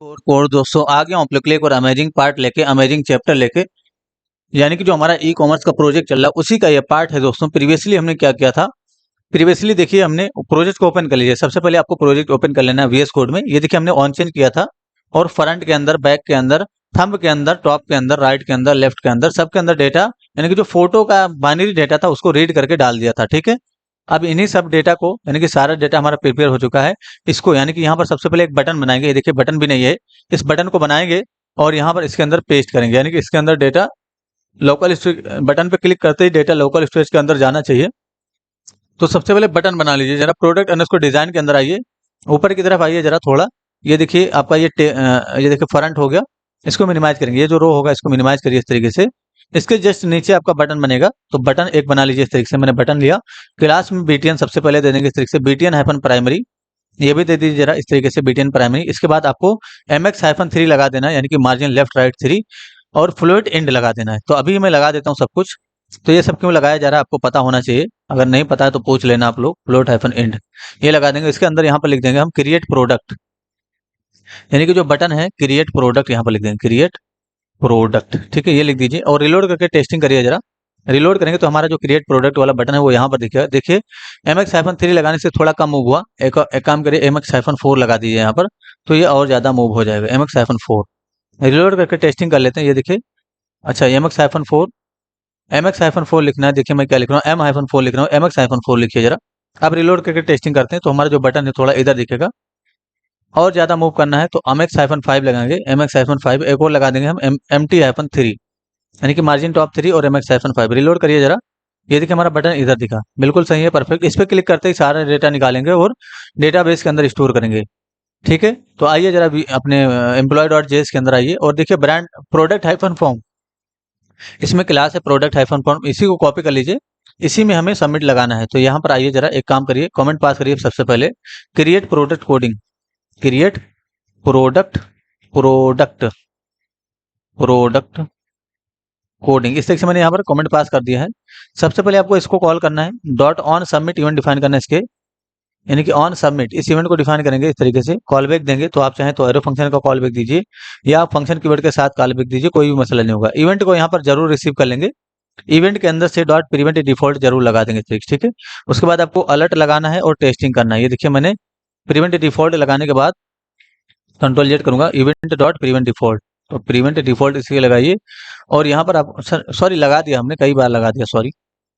और कोड दोस्तों आ गया हूँ आप लोग के लिए एक और अमेजिंग पार्ट लेके, अमेजिंग चैप्टर लेके। यानी कि जो हमारा ई कॉमर्स का प्रोजेक्ट चल रहा है उसी का ये पार्ट है दोस्तों। प्रीवियसली हमने क्या किया था, प्रीवियसली देखिए हमने प्रोजेक्ट को ओपन कर लीजिए। सबसे पहले आपको प्रोजेक्ट ओपन कर लेना है वीएस कोड में। ये देखिए हमने ऑन चेंज किया था और फ्रंट के अंदर, बैक के अंदर, थंब के अंदर, टॉप के अंदर, राइट के अंदर, लेफ्ट के अंदर, सबके अंदर डेटा, यानी कि जो फोटो का बाइनरी डेटा था उसको रीड करके डाल दिया था। ठीक है, अब इन्हीं सब डेटा को, यानी कि सारा डेटा हमारा प्रिपेयर हो चुका है। इसको यानी कि यहाँ पर सबसे पहले एक बटन बनाएंगे। ये देखिए बटन भी नहीं है, इस बटन को बनाएंगे और यहाँ पर इसके अंदर पेस्ट करेंगे। यानी कि इसके अंदर डेटा लोकल स्टोरेज, बटन पे क्लिक करते ही डेटा लोकल स्टोरेज के अंदर जाना चाहिए। तो सबसे पहले बटन बना लीजिए। जरा प्रोडक्ट अंडरस्कोर डिजाइन के अंदर आइए, ऊपर की तरफ आइए जरा थोड़ा। ये देखिए आपका ये देखिए फ्रंट हो गया। इसको मिनिमाइज करेंगे, ये जो रो होगा इसको मिनिमाइज करिए इस तरीके से। इसके जस्ट नीचे आपका बटन बनेगा, तो बटन एक बना लीजिए इस तरीके से। मैंने बटन लिया, क्लास में बीटीएन सबसे पहले दे देंगे इस तरीके से, बीटीएन हाइफन प्राइमरी, ये भी दे दीजिए जरा इस तरीके से, बीटीएन प्राइमरी। इसके बाद आपको एमएक्स हाइफन 3 लगा देना है, यानी कि मार्जिन लेफ्ट राइट 3, और फ्लोट एंड लगा देना है। तो अभी मैं लगा देता हूँ सब कुछ। तो ये सब क्यों लगाया जा रहा है आपको पता होना चाहिए, अगर नहीं पता है तो पूछ लेना आप लोग। फ्लोट हाइफन एंड ये लगा देंगे। इसके अंदर यहाँ पर लिख देंगे हम क्रिएट प्रोडक्ट, यानी कि जो बटन है क्रिएट प्रोडक्ट, यहाँ पर लिख देंगे क्रिएट प्रोडक्ट। ठीक है, ये लिख दीजिए और रिलोड करके टेस्टिंग करिए जरा। रिलोड करेंगे तो हमारा जो क्रिएट प्रोडक्ट वाला बटन है वो यहाँ पर दिखेगा। देखिए एमएक्स हाइफन 3 लगाने से थोड़ा कम मूव हुआ। एक काम करिए, एमएक्स हाइफन 4 लगा दीजिए यहाँ पर, तो ये और ज्यादा मूव हो जाएगा। एमएक्स हाइफन 4 रिलोड करके टेस्टिंग कर लेते हैं। ये देखिए, अच्छा एमएक्स हाइफन 4, एमएक्स हाइफन 4 लिखना है। देखिए मैं क्या लिख रहा हूँ, एम हाइफन 4 लिख रहा हूँ, एमएक्स हाइफन 4 लिखिए जरा। अब रिलोड करके टेस्टिंग करते हैं तो हमारा जो बटन है थोड़ा इधर दिखेगा। और ज्यादा मूव करना है तो एमएक्स हाइफन 5 लगाएंगे, एमएक्स हाइफन 5 एक और लगा देंगे हम, एमटी हाइफन 3, यानी कि मार्जिन टॉप 3 और एमएक्स हाइफन 5। रिलोड करिए जरा। ये देखिए हमारा बटन इधर दिखा, बिल्कुल सही है, परफेक्ट। इस पे क्लिक करते ही सारा डेटा निकालेंगे और डेटाबेस के अंदर स्टोर करेंगे। ठीक है, तो आइए जरा अपने एम्प्लॉय डॉट जेएस के अंदर आइए और देखिए ब्रांड प्रोडक्ट हाइफन फॉर्म, इसमें क्लास है प्रोडक्ट हाइफन फॉर्म, इसी को कॉपी कर लीजिए। इसी में हमें सबमिट लगाना है। तो यहाँ पर आइए जरा, एक काम करिए, कमेंट पास करिए सबसे पहले, create product coding, create product, product, product coding, इस तरीके से मैंने यहाँ पर कमेंट पास कर दिया है। सबसे पहले आपको इसको कॉल करना है, dot on submit event define करना है इसके, यानी कि ऑन सबमिट इस इवेंट को डिफाइन करेंगे इस तरीके से। कॉल बैक देंगे तो आप चाहें तो एरो फंक्शन का कॉल बैक दीजिए या आप फंक्शन कीवर्ड के साथ कॉल बैक दीजिए, कोई भी मसला नहीं होगा। इवेंट को यहाँ पर जरूर रिसीव कर लेंगे। इवेंट के अंदर से डॉट प्रिवेंट डिफॉल्ट जरूर लगा देंगे, ठीक है। उसके बाद आपको अलर्ट लगाना है और टेस्टिंग करना है। ये देखिए मैंने प्रिवेंट डिफॉल्ट लगाने के बाद कंट्रोल जेड करूंगा, इवेंट डॉट प्रिवेंट डिफॉल्ट, तो प्रिवेंट डिफॉल्ट इसलिए लगाइए। और यहाँ पर आप, सॉरी लगा दिया हमने, कई बार लगा दिया, सॉरी।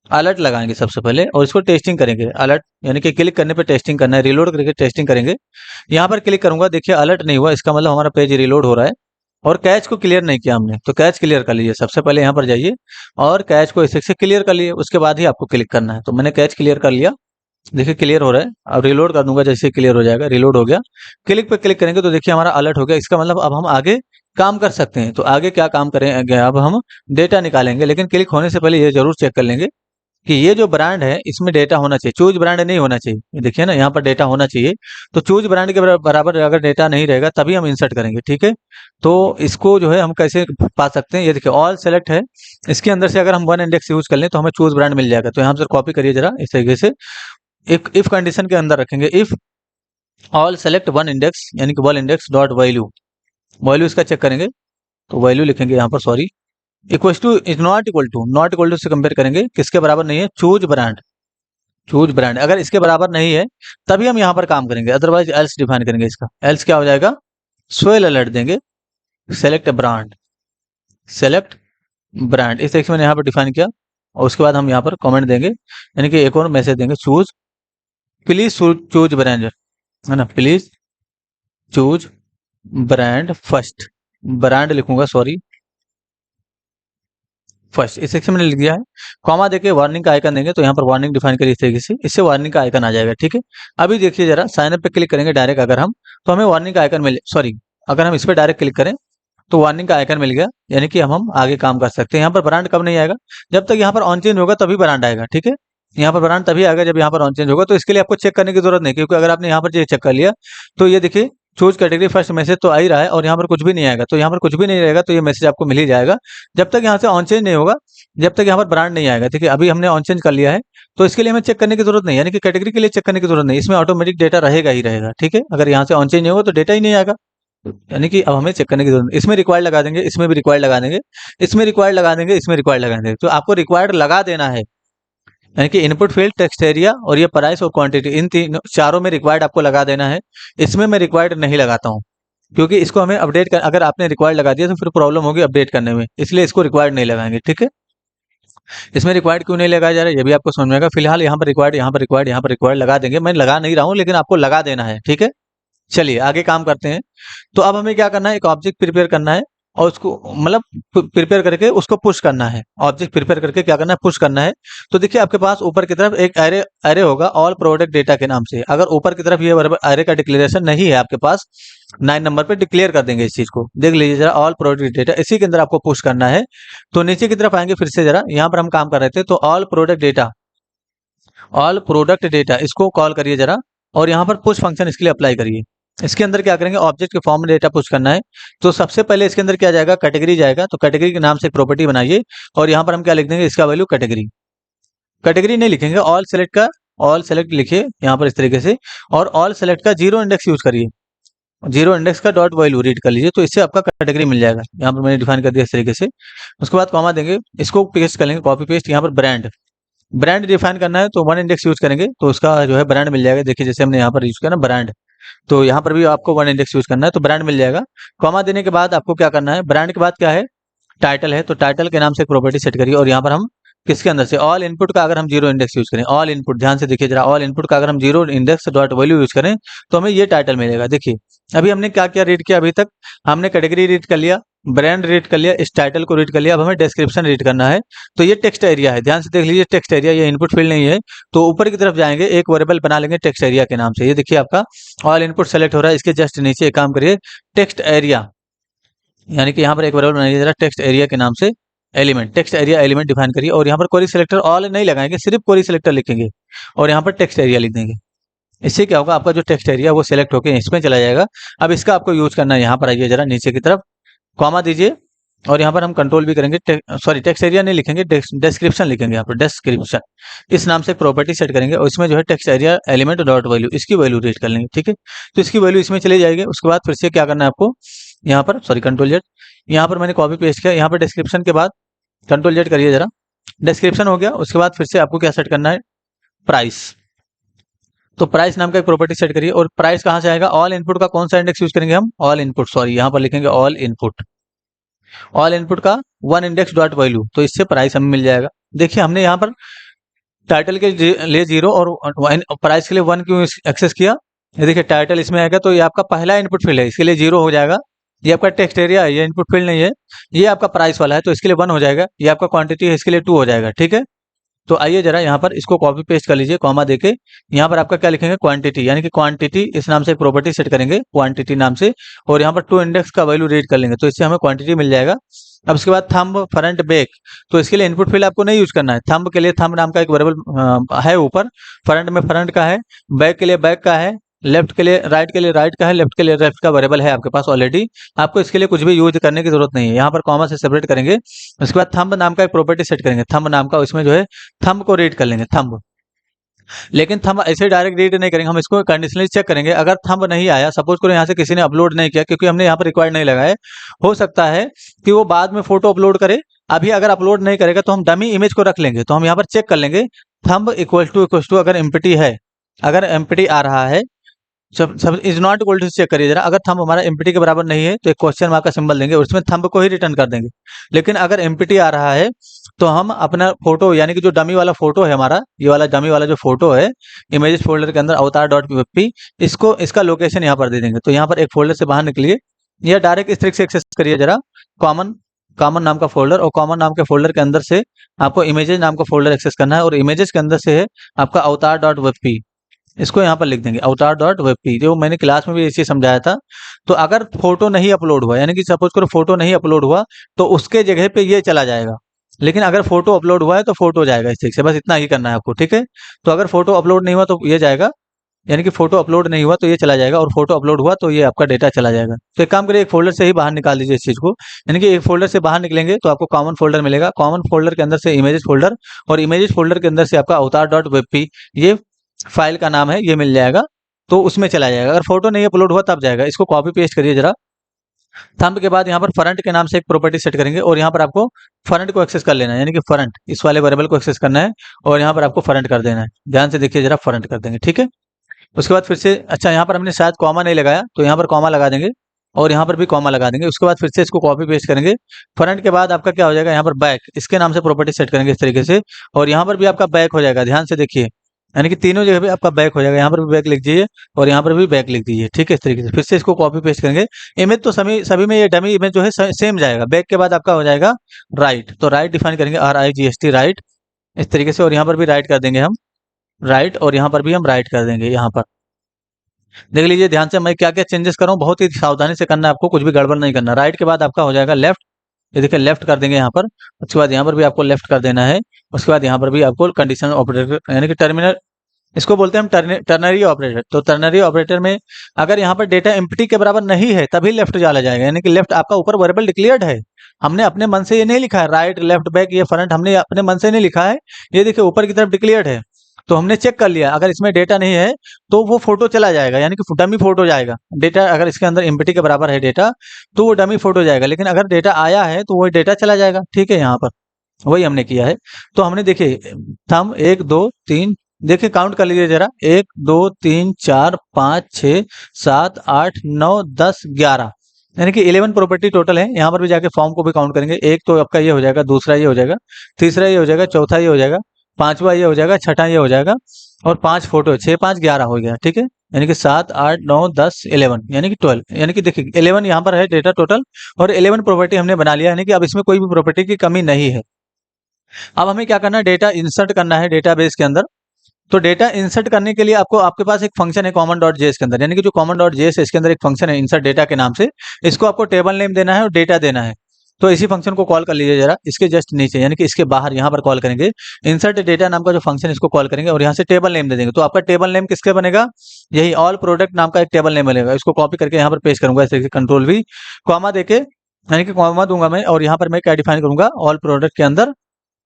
अलर्ट लगाएंगे सबसे पहले और इसको टेस्टिंग करेंगे। अलर्ट यानी कि क्लिक करने पे टेस्टिंग करना है, रिलोड करके टेस्टिंग करेंगे। यहाँ पर क्लिक करूंगा, देखिए अलर्ट नहीं हुआ, इसका मतलब हमारा पेज रिलोड हो रहा है और कैच को क्लियर नहीं किया हमने। तो कैच क्लियर कर लीजिए, सबसे पहले यहाँ पर जाइए और कैच को इसे से क्लियर कर लिए, उसके बाद ही आपको क्लिक करना है। तो मैंने कैच क्लियर कर लिया, देखिए क्लियर हो रहा है। अब रिलोड कर दूंगा, जैसे क्लियर हो जाएगा, रिलोड हो गया। क्लिक पे क्लिक करेंगे तो देखिए हमारा अलर्ट हो गया। इसका मतलब अब हम आगे काम कर सकते हैं। तो आगे क्या काम करेंगे, अब हम डेटा निकालेंगे। लेकिन क्लिक होने से पहले ये जरूर चेक कर लेंगे कि ये जो ब्रांड है इसमें डेटा होना चाहिए, चूज ब्रांड नहीं होना चाहिए। ये देखिए ना, यहाँ पर डेटा होना चाहिए। तो चूज ब्रांड के बराबर अगर डेटा नहीं रहेगा तभी हम इंसर्ट करेंगे। ठीक है, तो इसको जो है हम कैसे पा सकते हैं, ये देखिए ऑल सेलेक्ट है, इसके अंदर से अगर हम वन इंडेक्स यूज कर लें तो हमें चूज ब्रांड मिल जाएगा। तो यहाँ से कॉपी करिए जरा इस तरीके से, एक इफ कंडीशन के अंदर रखेंगे, if all select one index, यानी कि one index dot value, value इसका चेक करेंगे तो वैल्यू लिखेंगे यहाँ पर, sorry, equal to is not equal to, not equal to से कंपेयर करेंगे, किसके बराबर नहीं है, चूज ब्रांड, चूज ब्रांड अगर इसके बराबर नहीं है तभी हम यहाँ पर काम करेंगे, अदरवाइज एल्स डिफाइन करेंगे इसका। एल्स क्या हो जाएगा, स्वेल अलर्ट देंगे, सेलेक्ट ब्रांड, सेलेक्ट ब्रांड, इस तरीके से मैंने यहाँ पर डिफाइन किया। और उसके बाद हम यहाँ पर कमेंट देंगे, यानी कि एक और मैसेज देंगे, चूज, प्लीज चूज ब्रांड, है ना, please choose brand first, brand लिखूंगा, सॉरी, फर्स्ट, इस सेक्शन में लिख दिया है। कॉमा देके वार्निंग का आइकन देंगे, तो यहाँ पर वार्निंग डिफाइन करिए इस तरीके से, इससे वार्निंग का आइकन आ जाएगा। ठीक है, अभी देखिए जरा, साइन अप पे क्लिक करेंगे डायरेक्ट अगर हम, तो हमें वार्निंग का आइकन मिले, सॉरी, अगर हम इस पर डायरेक्ट क्लिक करें तो वार्निंग का आइकन मिल गया, यानी कि हम आगे काम कर सकते हैं। यहाँ पर ब्रांड कब नहीं आएगा, जब तक यहाँ पर ऑन चेंज होगा तभी ब्रांड आएगा। ठीक है, यहाँ पर ब्रांड तभी आएगा जब यहाँ पर ऑन चेंज होगा। तो इसके लिए आपको चेक करने की जरूरत नहीं, क्योंकि अगर आपने यहाँ पर ये चेक कर लिया तो ये देखिए चूज कैटेगरी फर्स्ट मैसेज तो आ ही रहा है और यहाँ पर कुछ भी नहीं आएगा। तो यहाँ पर कुछ भी नहीं रहेगा तो ये मैसेज आपको मिल ही जाएगा, जब तक यहाँ से ऑन चेंज नहीं होगा, जब तक यहाँ पर ब्रांड नहीं आएगा। ठीक है, अभी हमने ऑन चेंज कर लिया है तो इसके लिए हमें चेक करने की जरूरत नहीं, यानी कि कैटेगरी के लिए चेक करने की जरूरत नहीं, इसमें ऑटोमेटिक डेटा रहेगा ही रहेगा। ठीक है, अगर यहाँ से ऑन चेंज नहीं होगा तो डेटा ही नहीं आएगा। यानी कि अब हमें चेक करने की जरूरत नहीं। इसमें रिक्वायर्ड लगा देंगे, इसमें भी रिक्वायर्ड लगा देंगे, इसमें रिक्वायर्ड लगा देंगे, इसमें रिक्वायर्ड लगा देंगे। तो आपको रिक्वायर्ड लगा देना है, यानी कि इनपुट फील्ड, टेक्स्ट एरिया और ये प्राइस और क्वांटिटी, इन तीन चारों में रिक्वायर्ड आपको लगा देना है। इसमें मैं रिक्वायर्ड नहीं लगाता हूँ, क्योंकि इसको हमें अपडेट कर, अगर आपने रिक्वायर्ड लगा दिया तो फिर प्रॉब्लम होगी अपडेट करने में, इसलिए इसको रिक्वायर्ड नहीं लगाएंगे। ठीक है, इसमें रिक्वायर्ड क्यों नहीं लगाया जा रहा है ये भी आपको समझ में आएगा। फिलहाल यहाँ पर रिक्वायर्ड, यहाँ पर रिक्वायर्ड, यहाँ पर रिक्वायर्ड लगा देंगे। मैं लगा नहीं रहा हूँ, लेकिन आपको लगा देना है। ठीक है, चलिए आगे काम करते हैं। तो अब हमें क्या करना है, एक ऑब्जेक्ट प्रिपेयर करना है और उसको मतलब प्रिपेयर करके उसको पुश करना है। ऑब्जेक्ट प्रिपेयर करके क्या करना है, पुश करना है। तो देखिए आपके पास ऊपर की तरफ एक एरे एरे होगा ऑल प्रोडक्ट डेटा के नाम से। अगर ऊपर की तरफ ये एरे का डिक्लेरेशन नहीं है आपके पास, 9 नंबर पे डिक्लेयर कर देंगे इस चीज को। देख लीजिए जरा, ऑल प्रोडक्ट डेटा, इसी के अंदर आपको पुश करना है। तो नीचे की तरफ आएंगे फिर से, जरा यहाँ पर हम काम कर रहे थे, तो all product data, all product data इसको कॉल करिए जरा, और यहाँ पर पुश फंक्शन इसके लिए अप्लाई करिए। इसके अंदर क्या करेंगे, ऑब्जेक्ट के फॉर्म में डेटा पुश करना है। तो सबसे पहले इसके अंदर क्या जाएगा, कैटेगरी जाएगा। तो कैटेगरी के नाम से एक प्रॉपर्टी बनाइए और यहाँ पर हम क्या लिख देंगे, इसका वैल्यू कैटेगरी। कैटेगरी नहीं लिखेंगे, ऑल सेलेक्ट का ऑल सेलेक्ट लिखिए यहाँ पर इस तरीके से, और ऑल सेलेक्ट का जीरो इंडेक्स यूज करिए। जीरो इंडेक्स का डॉट वैल्यू रीड कर लीजिए, तो इससे आपका कैटेगरी मिल जाएगा। यहाँ पर मैंने डिफाइन कर दिया इस तरीके से। उसके बाद कॉमा देंगे, इसको पेस्ट कर लेंगे, कॉपी पेस्ट। यहाँ पर ब्रांड, ब्रांड डिफाइन करना है तो वन इंडेक्स यूज करेंगे, तो उसका जो है ब्रांड मिल जाएगा। देखिए जैसे हमने यहाँ पर यूज किया ना ब्रांड, तो यहाँ पर भी आपको वन इंडेक्स यूज करना है, तो ब्रांड मिल जाएगा। कॉमा देने के बाद आपको क्या करना है, ब्रांड के बाद क्या है, टाइटल है, तो टाइटल के नाम से एक प्रॉपर्टी सेट करिए। और यहाँ पर हम किसके अंदर से, ऑल इनपुट का अगर हम जीरो इंडेक्स यूज करें, ऑल इनपुट ध्यान से देखिए जरा, ऑल इनपुट का अगर हम zero index dot value use करें तो हमें ये टाइटल मिलेगा। देखिए अभी हमने क्या क्या रीड किया, अभी तक हमने कैटेगरी रीड कर लिया, ब्रांड रीड कर लिया, इस टाइटल को रीड कर लिया। अब हमें डिस्क्रिप्शन रीड करना है। तो ये टेक्स्ट एरिया है, ध्यान से देख लीजिए, टेक्स्ट एरिया, ये इनपुट फील्ड नहीं है। तो ऊपर की तरफ जाएंगे, एक वेरिएबल बना लेंगे टेक्स्ट एरिया के नाम से। ये देखिए आपका ऑल इनपुट सेलेक्ट हो रहा है, इसके जस्ट नीचे एक काम करिए, टेक्स्ट एरिया, यानी कि यहाँ पर एक वेरिएबल बनाइए जरा, टेक्स्ट एरिया के नाम से element, text area element define करिए। और यहाँ पर क्वेरी सिलेक्टर ऑल नहीं लगाएंगे, सिर्फ क्वेरी सिलेक्टर लिखेंगे और यहाँ पर टेक्स्ट एरिया लिख देंगे। इससे क्या होगा, आपका जो टेक्स्ट एरिया वो सिलेक्ट होकर इसमें चला जाएगा। अब इसका आपको यूज करना है, यहाँ पर आइए जरा नीचे की तरफ, कॉमा दीजिए और यहाँ पर हम कंट्रोल भी करेंगे, सॉरी टेक्स्ट एरिया नहीं लिखेंगे, डिस्क्रिप्शन लिखेंगे। यहाँ पर डिस्क्रिप्शन इस नाम से प्रॉपर्टी सेट करेंगे और इसमें जो है text area element dot value, इसकी वैल्यू रीड कर लेंगे। ठीक है, तो इसकी वैल्यू इसमें चली जाएगी। उसके बाद फिर से क्या करना है आपको, यहाँ पर सॉरी कंट्रोल जेड, यहाँ पर मैंने कॉपी पेस्ट किया, यहाँ पर डिस्क्रिप्शन के बाद कंट्रोल जेड करिए जरा, डिस्क्रिप्शन हो गया। उसके बाद फिर से आपको क्या सेट करना है, प्राइस। तो प्राइस नाम का एक प्रॉपर्टी सेट करिए। और प्राइस कहाँ से आएगा, ऑल इनपुट का कौन सा इंडेक्स यूज करेंगे हम, ऑल इनपुट, सॉरी यहाँ पर लिखेंगे ऑल इनपुट, ऑल इनपुट का वन इंडेक्स डॉट वैल्यू, तो इससे प्राइस हमें मिल जाएगा। देखिए हमने यहाँ पर टाइटल के लिए जीरो और प्राइस के लिए वन क्यों एक्सेस किया, ये देखिए टाइटल इसमें आएगा तो ये आपका पहला इनपुट फील्ड है, इसके लिए जीरो हो जाएगा। ये आपका टेक्स्ट एरिया है, ये इनपुट फील्ड नहीं है, ये आपका प्राइस वाला है तो इसके लिए वन हो जाएगा। ये आपका क्वांटिटी है, इसके लिए टू हो जाएगा। ठीक है, तो आइए जरा यहाँ पर इसको कॉपी पेस्ट कर लीजिए, कॉमा देके यहाँ पर आपका क्या लिखेंगे, क्वांटिटी, यानी कि क्वांटिटी इस नाम से एक प्रॉपर्टी सेट करेंगे, क्वांटिटी नाम से, और यहाँ पर टू इंडेक्स का वैल्यू रीड कर लेंगे, तो इससे हमें क्वांटिटी मिल जाएगा। अब उसके बाद थंब, फ्रंट, बैक, तो इसके लिए इनपुट फील्ड आपको नहीं यूज करना है। थंब के लिए थंब नाम का एक वेरिएबल है ऊपर, फ्रंट में फ्रंट का है, बैक के लिए बैक का है, लेफ्ट के लिए राइट का है, लेफ्ट के लिए लेफ्ट का वेरिएबल है आपके पास ऑलरेडी। आपको इसके लिए कुछ भी यूज करने की जरूरत नहीं है। यहाँ पर कॉमा से सेपरेट करेंगे। उसके बाद थंब नाम का एक प्रॉपर्टी सेट करेंगे, थंब नाम का, उसमें जो है थंब को रीड कर लेंगे, थंब। लेकिन थंब ऐसे डायरेक्ट रीड नहीं करेंगे, हम इसको कंडीशनली चेक करेंगे। अगर थंब नहीं आया, सपोज करो यहाँ से किसी ने अपलोड नहीं किया, क्योंकि हमने यहाँ पर रिक्वायर्ड नहीं लगाए, हो सकता है कि वो बाद में फोटो अपलोड करे। अभी अगर अपलोड नहीं करेगा तो हम डमी इमेज को रख लेंगे। तो हम यहाँ पर चेक कर लेंगे, थंब इक्वल टू अगर एम्प्टी है, अगर एम्प्टी आ रहा है, सब is not equal to check करिए जरा, अगर थंब हमारा एम्प्टी के बराबर नहीं है तो एक क्वेश्चन मार्क का सिंबल देंगे और उसमें थंब को ही रिटर्न कर देंगे। लेकिन अगर एम्प्टी आ रहा है तो हम अपना फोटो, यानी कि जो डमी वाला फोटो है हमारा, ये वाला डमी वाला जो फोटो है, इमेजेस फोल्डर के अंदर अवतार डॉट पीवीपी, इसको इसका लोकेशन यहाँ पर दे देंगे। तो यहाँ पर एक फोल्डर से बाहर निकलिए, या डायरेक्ट इस तरीके से एक्सेस करिए जरा, कॉमन कॉमन नाम का फोल्डर, और कॉमन नाम के फोल्डर के अंदर से आपको इमेजेस नाम का फोल्डर एक्सेस करना है, और इमेजेस के अंदर से है आपका अवतार डॉट वेबपी, इसको यहाँ पर लिख देंगे अवतार डॉट वेबपी, जो मैंने क्लास में भी इसे समझाया था। तो अगर फोटो नहीं अपलोड हुआ, यानी कि सपोज करो फोटो नहीं अपलोड हुआ, तो उसके जगह पे ये चला जाएगा। लेकिन अगर फोटो अपलोड हुआ है तो फोटो जाएगा इस तरीके से, बस इतना ही करना है आपको। ठीक है, तो अगर फोटो अपलोड नहीं हुआ तो ये जाएगा, यानी कि फोटो अपलोड नहीं हुआ तो ये चला जाएगा, और फोटो अपलोड हुआ तो ये आपका डेटा चला जाएगा। तो एक काम करिए, एक फोल्डर से ही बाहर निकाल दीजिए इस चीज को, यानी कि एक फोल्डर से बाहर निकलेंगे तो आपको कॉमन फोल्डर मिलेगा, कॉमन फोल्डर के अंदर से इमेजेस फोल्डर, और इमेजेस फोल्डर के अंदर से आपका अवतार डॉट वेबपी, ये फाइल का नाम है, ये मिल जाएगा, तो उसमें चला जाएगा। अगर फोटो नहीं अपलोड हुआ तब जाएगा। इसको कॉपी पेस्ट करिए जरा, थंब के बाद यहाँ पर फ्रंट के नाम से एक प्रॉपर्टी सेट करेंगे और यहाँ पर आपको फ्रंट को एक्सेस कर लेना है, यानी कि फ्रंट इस वाले वेरिएबल को एक्सेस करना है और यहाँ पर आपको फ्रंट कर देना है। ध्यान से देखिए जरा, फ्रंट कर देंगे, ठीक है। उसके बाद फिर से, अच्छा यहाँ पर हमने शायद कॉमा नहीं लगाया तो यहाँ पर कॉमा लगा देंगे और यहाँ पर भी कॉमा लगा देंगे। उसके बाद फिर से इसको कॉपी पेस्ट करेंगे। फ्रंट के बाद आपका क्या हो जाएगा, यहाँ पर बैक, इसके नाम से प्रॉपर्टी सेट करेंगे इस तरीके से, और यहाँ पर भी आपका बैक हो जाएगा। ध्यान से देखिए, यानी कि तीनों जगह पे आपका बैक हो जाएगा। यहाँ पर भी बैक लिख दीजिए और यहाँ पर भी बैक लिख दीजिए, ठीक है। इस तरीके से फिर से इसको कॉपी पेस्ट करेंगे। इमेज तो सभी सभी में ये डमी इमेज जो है सेम जाएगा। बैक के बाद आपका हो जाएगा राइट, तो राइट डिफाइन करेंगे, RIGHT, राइट, इस तरीके से। और यहाँ पर भी राइट कर देंगे हम, राइट, और यहाँ पर भी हम राइट कर देंगे। यहाँ पर देख लीजिए ध्यान से, मैं क्या क्या चेंजेस कर रहा हूँ, बहुत ही सावधानी से करना है आपको, कुछ भी गड़बड़ नहीं करना। राइट के बाद आपका हो जाएगा लेफ्ट, ये देखिए लेफ्ट कर देंगे यहाँ पर। उसके बाद यहाँ पर भी आपको लेफ्ट कर देना है। उसके बाद यहाँ पर भी आपको कंडीशनल ऑपरेटर यानी कि टर्मिनल, इसको बोलते हैं हम टर्नरी ऑपरेटर। तो टर्नरी ऑपरेटर में अगर यहाँ पर डेटा एम्प्टी के बराबर नहीं है तभी लेफ्ट डाला जाएगा, यानी कि लेफ्ट आपका ऊपर वेरिएबल डिक्लेयर्ड है। हमने अपने मन से ये नहीं लिखा है, राइट लेफ्ट बैक ये फ्रंट हमने अपने मन से नहीं लिखा है, ये देखिए ऊपर की तरफ डिक्लेयर्ड है। तो हमने चेक कर लिया, अगर इसमें डेटा नहीं है तो वो फोटो चला जाएगा, यानी कि डमी फोटो जाएगा। डेटा अगर इसके अंदर एम्प्टी के बराबर है डेटा तो वो डमी फोटो जाएगा, लेकिन अगर डेटा आया है तो वो डेटा चला जाएगा, ठीक है। यहाँ पर वही हमने किया है। तो हमने देखिए थंब 1 2 3, देखिए काउंट कर लीजिए जरा, 1 2 3 4 5 6 7 8 9 10 11, यानी कि 11 प्रॉपर्टी टोटल है। यहाँ पर भी जाके फॉर्म को भी काउंट करेंगे। एक तो आपका ये हो जाएगा, दूसरा ये हो जाएगा, तीसरा ये हो जाएगा, चौथा ये हो जाएगा, पांचवा ये हो जाएगा, छठा ये हो जाएगा, और 5 फोटो, 6 5 11 हो गया, ठीक है। यानी कि 7 8 9 10 11, यानी कि 12, यानी कि देखिए 11 यहाँ पर है डेटा टोटल, और 11 प्रॉपर्टी हमने बना लिया, यानी कि अब इसमें कोई भी प्रॉपर्टी की कमी नहीं है। अब हमें क्या करना है, डेटा इंसर्ट करना है डेटाबेस के अंदर। तो डेटा इंसर्ट करने के लिए आपको, आपके पास एक फंक्शन है कॉमन डॉट जेएस के अंदर, यानी कि जो कॉमन डॉट जेएस है इसके अंदर एक फंक्शन है इंसर्ट डेटा के नाम से। इसको आपको टेबल नेम देना है और डेटा देना है। तो इसी फंक्शन को कॉल कर लीजिए जरा, इसके जस्ट नीचे, यानी कि इसके बाहर यहाँ पर कॉल करेंगे इंसर्ट डेटा नाम का जो फंक्शन, इसको कॉल करेंगे और यहाँ से टेबल नेम दे देंगे। तो आपका टेबल नेम किसके बनेगा, यही ऑल प्रोडक्ट नाम का एक टेबल नेम बनेगा। इसको कॉपी करके यहाँ पर पेस्ट करूंगा इस तरीके से, कंट्रोल V, कॉमा देके, यानी कि कॉमा दूंगा मैं, और यहाँ पर मैं क्या डिफाइन करूंगा, ऑल प्रोडक्ट के अंदर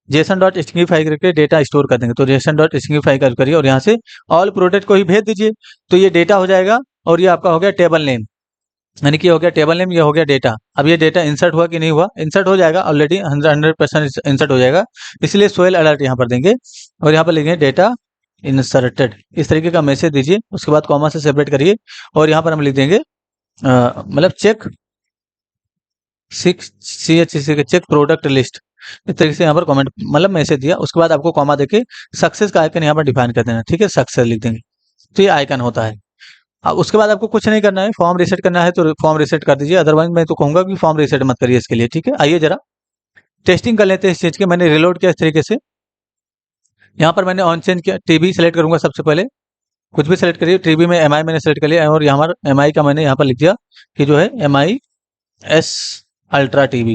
जेसन डॉट स्ट्रिंगिफाई करके डेटा स्टोर कर देंगे। तो जेसन डॉट स्ट्रिंगिफाई करिए और यहाँ से ऑल प्रोडक्ट को ही भेज दीजिए, तो ये डेटा हो जाएगा। और ये आपका हो गया टेबल नेम, यानी कि हो गया टेबल नेम, ये हो गया डेटा। अब ये डेटा इंसर्ट हुआ कि नहीं हुआ, इंसर्ट हो जाएगा ऑलरेडी, 100% इंसर्ट हो जाएगा, इसलिए सोयल अलर्ट यहाँ पर देंगे और यहाँ पर लिखेंगे डेटा इंसर्टेड, इस तरीके का मैसेज दीजिए। उसके बाद कॉमा से सेपरेट करिए और यहाँ पर हम लिख देंगे मतलब चेक चेक प्रोडक्ट लिस्ट, इस तरीके से यहाँ पर कमेंट मतलब मैसेज दिया। उसके बाद आपको कॉमा देके सक्सेस का आइकन यहाँ पर डिफाइन कर देना, ठीक है, सक्सेस लिख देंगे, तो ये आइकन होता है। अब उसके बाद आपको कुछ नहीं करना है, फॉर्म रीसेट करना है तो फॉर्म रीसेट कर दीजिए, अदरवाइज मैं तो कहूंगा कि फॉर्म रीसेट मत करिए इसके लिए, ठीक है। आइए जरा टेस्टिंग कर लेते हैं इस चीज के। मैंने रिलोड किया इस तरीके से, यहाँ पर मैंने ऑन चेंज किया, टीबी सेलेक्ट करूंगा सबसे पहले, कुछ भी सेलेक्ट करिए, टीबी में MI मैंने सेलेक्ट कर लिया और यहाँ पर MI का मैंने यहाँ पर लिख दिया कि जो है MI-S अल्ट्रा टीबी,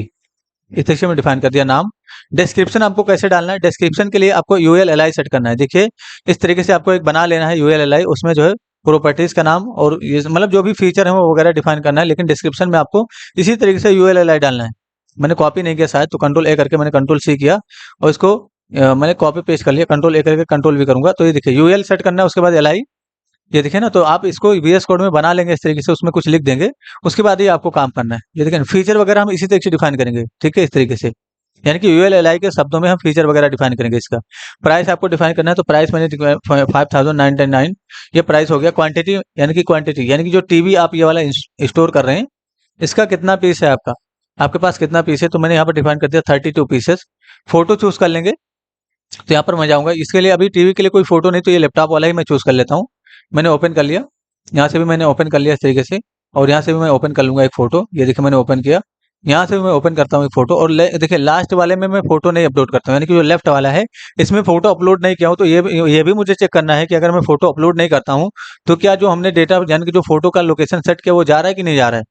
इस तरीके से मैं डिफाइन कर दिया नाम। डिस्क्रिप्शन आपको कैसे डालना है, डिस्क्रिप्शन के लिए आपको ULLI सेट करना है। देखिए इस तरीके से आपको एक बना लेना है ULLI, उसमें जो है प्रॉपर्टीज का नाम और ये मतलब जो भी फीचर है वो वगैरह डिफाइन करना है, लेकिन डिस्क्रिप्शन में आपको इसी तरीके से ULLI डालना है। मैंने कॉपी नहीं किया शायद, तो कंट्रोल A करके मैंने कंट्रोल C किया और इसको मैंने कॉपी पेस्ट कर लिया, कंट्रोल A करके कंट्रोल V करूंगा, तो ये देखिए UL सेट करना है। उसके बाद LI, ये देखिए ना, तो आप इसको VS कोड में बना लेंगे इस तरीके से, उसमें कुछ लिख देंगे, उसके बाद ही आपको काम करना है। ये देखिए फीचर वगैरह हम इसी तरीके से डिफाइन करेंगे, ठीक है, इस तरीके से, यानी कि ULLI के शब्दों में हम फीचर वगैरह डिफाइन करेंगे। इसका प्राइस आपको डिफाइन करना है, तो प्राइस मैंने 5999 ये प्राइस हो गया। क्वांटिटी यानी कि जो टीवी आप ये वाला स्टोर कर रहे हैं इसका कितना पीस है, आपके पास कितना पीस है, तो मैंने यहाँ पर डिफाइन कर दिया 32 पीसेस। फोटो चूज कर लेंगे, तो यहाँ पर मैं जाऊंगा, इसके लिए अभी टीवी के लिए कोई फोटो नहीं, तो ये लैपटॉप वाला ही मैं चूज कर लेता हूँ। मैंने ओपन कर लिया, यहाँ से भी मैंने ओपन कर लिया इस तरीके से, और यहाँ से भी मैं ओपन कर लूंगा एक फोटो। ये देखिए मैंने ओपन किया, यहाँ से भी मैं ओपन करता हूँ एक फोटो, और देखिए लास्ट वाले में मैं फोटो नहीं अपलोड करता हूँ, यानी कि जो लेफ्ट वाला है इसमें फोटो अपलोड नहीं किया हूँ। तो ये भी मुझे चेक करना है कि अगर मैं फोटो अपलोड नहीं करता हूँ तो क्या जो हमने डेटा यानी कि जो फोटो का लोकेशन सेट किया वो जा रहा है कि नहीं जा रहा है।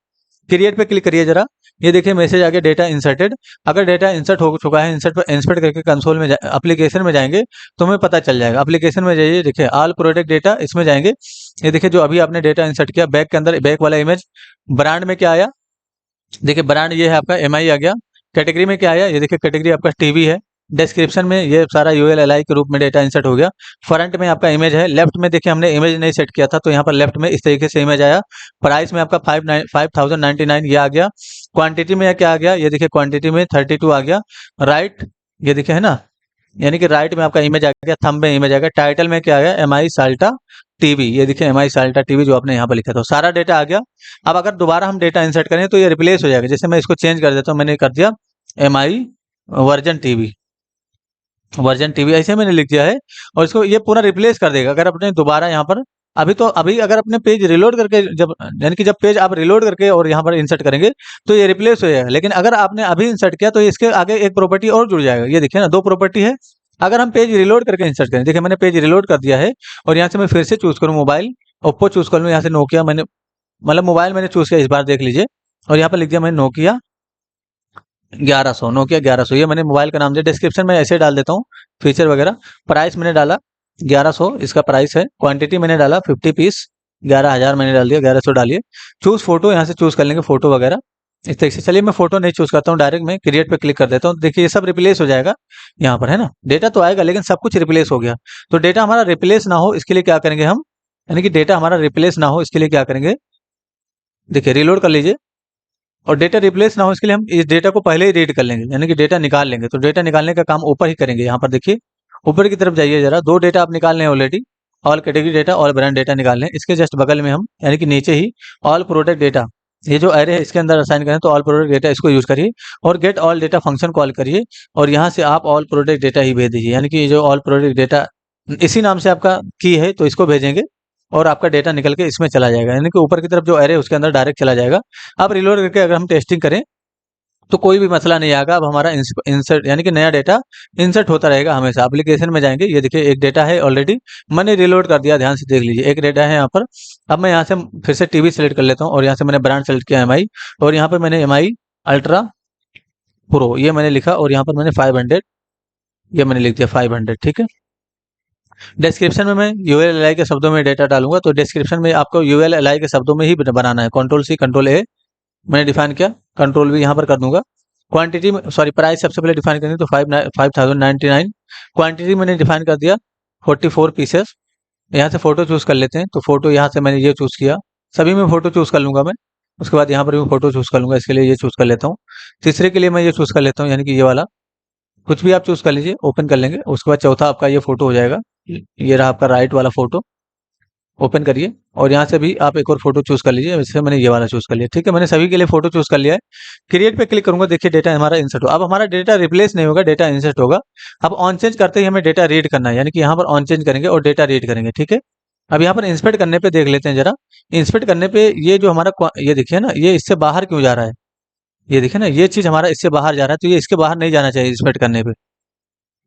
क्रिएट पे क्लिक करिए जरा, ये देखिए मैसेज आ गया डेटा इंसर्टेड। अगर डेटा इंसर्ट हो चुका है, इंसर्ट पर इंसर्ट करके कंसोल में एप्लीकेशन में जाएंगे तो हमें पता चल जाएगा। एप्लीकेशन में जाइए, देखिए ऑल प्रोडक्ट डेटा, इसमें जाएंगे, ये देखिए जो अभी आपने डेटा इंसर्ट किया, बैक के अंदर बैक वाला इमेज, ब्रांड में क्या आया, देखिए ब्रांड ये है आपका MI आ गया। कैटेगरी में क्या आया, ये देखिए कैटेगरी आपका टीवी है, डिस्क्रिप्शन में ये सारा ULLI के रूप में डेटा इंसर्ट हो गया। फ्रंट में आपका इमेज है, लेफ्ट में देखिए हमने इमेज नहीं सेट किया था तो यहाँ पर लेफ्ट में इस तरीके से इमेज आया। प्राइस में आपका 5099 ये आ गया। क्वांटिटी में क्या आ गया, ये देखिए क्वांटिटी में 32 आ गया। राइट, ये देखिए है ना, यानी कि राइट में आपका इमेज आ गया, थंब में इमेज आ गया। टाइटल में क्या आ गया, MI साल्टा टीवी, ये देखिए MI साल्टा टीवी जो आपने यहाँ पर लिखा था, सारा डेटा आ गया। अब अगर दोबारा हम डेटा इंसर्ट करें तो ये रिप्लेस हो जाएगा। जैसे मैं इसको चेंज कर देता हूँ, मैंने कर दिया MI वर्जन टीवी ऐसे मैंने लिख दिया है, और इसको ये पूरा रिप्लेस कर देगा। अगर अपने दोबारा यहाँ पर अभी अगर अपने पेज रिलोड करके जब, यानी कि जब पेज आप रिलोड करके और यहाँ पर इंसर्ट करेंगे तो ये रिप्लेस हो जाएगा। लेकिन अगर आपने अभी इंसर्ट किया तो इसके आगे एक प्रॉपर्टी और जुड़ जाएगा। ये देखिए ना, दो प्रॉपर्टी है। अगर हम पेज रिलोड करके इंसर्ट करें, देखिए मैंने पेज रिलोड कर दिया है और यहाँ से मैं फिर से चूज करूँ मोबाइल, ओप्पो चूज कर लूँ, यहाँ से नोकिया मैंने, मतलब मोबाइल मैंने चूज किया इस बार, देख लीजिए, और यहाँ पर लिख दिया मैंने नोकिया 1100, ये मैंने मोबाइल का नाम दिया। डिस्क्रिप्शन में ऐसे डाल देता हूँ फीचर वगैरह। प्राइस मैंने डाला 1100 इसका प्राइस है। क्वांटिटी मैंने डाला 50 पीस, 11,000 मैंने डाल दिया, 1100 डालिए। चूज फोटो, यहाँ से चूज कर लेंगे फोटो वगैरह इस तरीके से। चलिए मैं फोटो नहीं चूज करता हूँ, डायरेक्ट मैं क्रिएट पे क्लिक कर देता हूँ। देखिए ये सब रिप्लेस हो जाएगा यहाँ पर, है ना, डेटा तो आएगा लेकिन सब कुछ रिप्लेस हो गया। तो डेटा हमारा रिप्लेस ना हो इसके लिए क्या करेंगे हम, यानी कि डेटा हमारा रिप्लेस ना हो इसके लिए क्या करेंगे, देखिए रिलोड कर लीजिए। और डेटा रिप्लेस ना हो इसके लिए हम इस डेटा को पहले ही रीड कर लेंगे, यानी कि डेटा निकाल लेंगे। तो डेटा निकालने का काम ऊपर ही करेंगे। यहाँ पर देखिए ऊपर की तरफ जाइए जरा, दो डेटा आप निकाल लें already, all category data, all brand data निकाल लें। इसके जस्ट बगल में हम, यानी कि नीचे ही ऑल प्रोडक्ट डेटा, ये जो एरे है इसके अंदर असाइन करें तो ऑल प्रोडक्ट डेटा इसको यूज करिए और get all data function call करिए और यहाँ से आप ऑल प्रोडक्ट डेटा ही भेज दीजिए। यानी कि ये जो ऑल प्रोडक्ट डेटा इसी नाम से आपका की है तो इसको भेजेंगे और आपका डेटा निकल के इसमें चला जाएगा, यानी कि ऊपर की तरफ जो एरे है उसके अंदर डायरेक्ट चला जाएगा। अब रिलोड करके अगर हम टेस्टिंग करें तो कोई भी मसला नहीं आएगा। अब हमारा इंसर्ट, यानी कि नया डेटा इंसर्ट होता रहेगा हमेशा। एप्लीकेशन में जाएंगे, ये देखिए एक डेटा है ऑलरेडी मैंने रिलोड कर दिया, ध्यान से देख लीजिए, एक डेटा है यहाँ पर। अब मैं यहाँ से फिर से टीवी सेलेक्ट कर लेता हूँ और यहाँ से मैंने ब्रांड सेलेक्ट किया MI, और यहाँ पर मैंने MI अल्ट्रा प्रो ये मैंने लिखा और यहाँ पर मैंने 500 ये मैंने लिख दिया 500, ठीक है। डिस्क्रिप्शन में मैं ULLI के शब्दों में डेटा डालूंगा, तो डिस्क्रिप्शन में आपको ULLI के शब्दों में ही बनाना है। Ctrl+C Ctrl+A मैंने डिफाइन किया, Ctrl+V यहाँ पर कर दूंगा। क्वांटिटी में, सॉरी, प्राइस सबसे पहले डिफाइन करेंगे तो 5099। क्वांटिटी मैंने डिफाइन कर दिया 44 पीसेस। यहाँ से फोटो चूज कर लेते हैं, तो फोटो यहाँ से मैंने ये चूज किया, सभी में फोटो चूज कर लूंगा मैं। उसके बाद यहाँ पर भी फोटो चूज कर लूंगा, इसके लिए ये चूज कर लेता हूँ। तीसरे के लिए मैं ये चूज कर लेता हूँ, यानी कि ये वाला, कुछ भी आप चूज कर लीजिए, ओपन कर लेंगे। उसके बाद चौथा आपका ये फोटो हो जाएगा, ये रहा आपका राइट वाला फोटो, ओपन करिए और यहाँ से भी आप एक और फोटो चूज कर लीजिए। वैसे मैंने ये वाला चूज कर लिया, ठीक है, मैंने सभी के लिए फोटो चूज कर लिया है। क्रिएट पे क्लिक करूंगा, देखिए डेटा हमारा इंसर्ट हो। अब हमारा डेटा रिप्लेस नहीं होगा, डेटा इंसर्ट होगा। अब ऑन चेंज करते ही हमें डेटा रीड करना है, यानी कि यहाँ पर ऑन चेंज करेंगे और डेटा रीड करेंगे, ठीक है। अब यहाँ पर इंस्पेक्ट करने पे देख लेते हैं जरा। इंस्पेक्ट करने पे ये जो हमारा ये देखिए ना, ये इससे बाहर क्यों जा रहा है, ये देखिए ना, ये चीज हमारा इससे बाहर जा रहा है, तो ये इसके बाहर नहीं जाना चाहिए इंस्पेक्ट करने पे,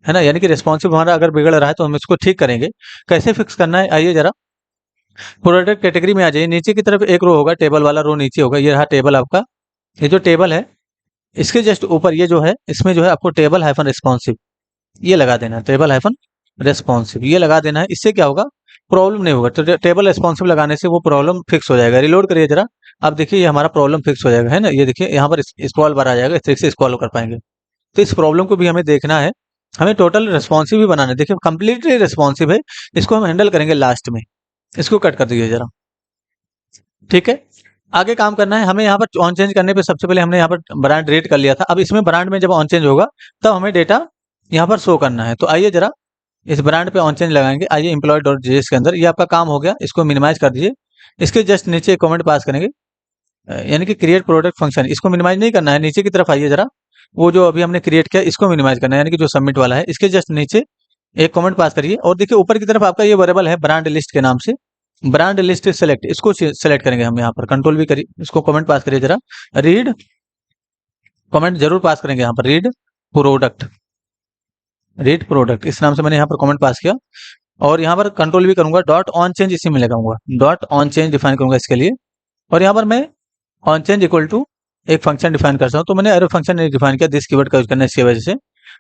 है ना। यानी कि रिस्पॉन्सिव हमारा अगर बिगड़ रहा है तो हम इसको ठीक करेंगे। कैसे फिक्स करना है, आइए जरा प्रोडक्ट कैटेगरी में आ जाइए। नीचे की तरफ एक रो होगा, टेबल वाला रो नीचे होगा, ये रहा टेबल आपका। ये जो टेबल है इसके जस्ट ऊपर ये जो है, इसमें जो है आपको टेबल हाइफन रिस्पॉन्सिव ये लगा देना है, टेबल हाइफन रिस्पॉन्सिव ये लगा देना है। इससे क्या होगा, प्रॉब्लम नहीं होगा। तो टेबल रिस्पॉन्सिव लगाने से वो प्रॉब्लम फिक्स हो जाएगा। रिलोड करिए जरा, अब देखिए ये हमारा प्रॉब्लम फिक्स हो जाएगा, है ना। ये देखिए यहाँ पर स्क्रॉल बार आ जाएगा, इस तरीके से स्क्रॉल कर पाएंगे। तो इस प्रॉब्लम को भी हमें देखना है, हमें टोटल रिस्पॉन्सिव भी बनाना है। देखिए कंप्लीटली रिस्पॉन्सिव है, इसको हम हैंडल करेंगे लास्ट में। इसको कट कर दीजिए जरा, ठीक है। आगे काम करना है हमें। यहाँ पर ऑन चेंज करने पे सबसे पहले हमने यहाँ पर ब्रांड रेट कर लिया था। अब इसमें ब्रांड में जब ऑन चेंज होगा तब हमें डेटा यहाँ पर शो करना है। तो आइए जरा इस ब्रांड पे ऑन चेंज लगाएंगे। आइए employee.js के अंदर, ये आपका काम हो गया, इसको मिनिमाइज कर दीजिए। इसके जस्ट नीचे कमेंट पास करेंगे, यानी कि क्रिएट प्रोडक्ट फंक्शन, इसको मिनिमाइज नहीं करना है। नीचे की तरफ आइए जरा, वो जो अभी हमने क्रिएट किया इसको मिनिमाइज करना है, यानी कि जो सबमिट वाला है इसके जस्ट नीचे एक कमेंट पास करिए। और देखिए ऊपर की तरफ आपका ये वेरिएबल है ब्रांड लिस्ट के नाम से, ब्रांड लिस्ट सेलेक्ट, इसको सेलेक्ट करेंगे हम। यहाँ पर कंट्रोल भी करिए, इसको कमेंट पास करिए जरा, रीड कमेंट जरूर पास करेंगे यहाँ पर, रीड प्रोडक्ट इस नाम से मैंने यहाँ पर कमेंट पास किया। और यहाँ पर कंट्रोल भी करूंगा, डॉट ऑन चेंज इसी में लगाऊंगा, डॉट ऑन चेंज डिफाइन करूंगा इसके लिए। और यहाँ पर मैं ऑन चेंज इक्वल टू एक फंक्शन डिफाइन करता हूँ, तो मैंने एरो फंक्शन नहीं डिफाइन किया, दिस कीवर्ड का यूज करना है इसकी वजह से।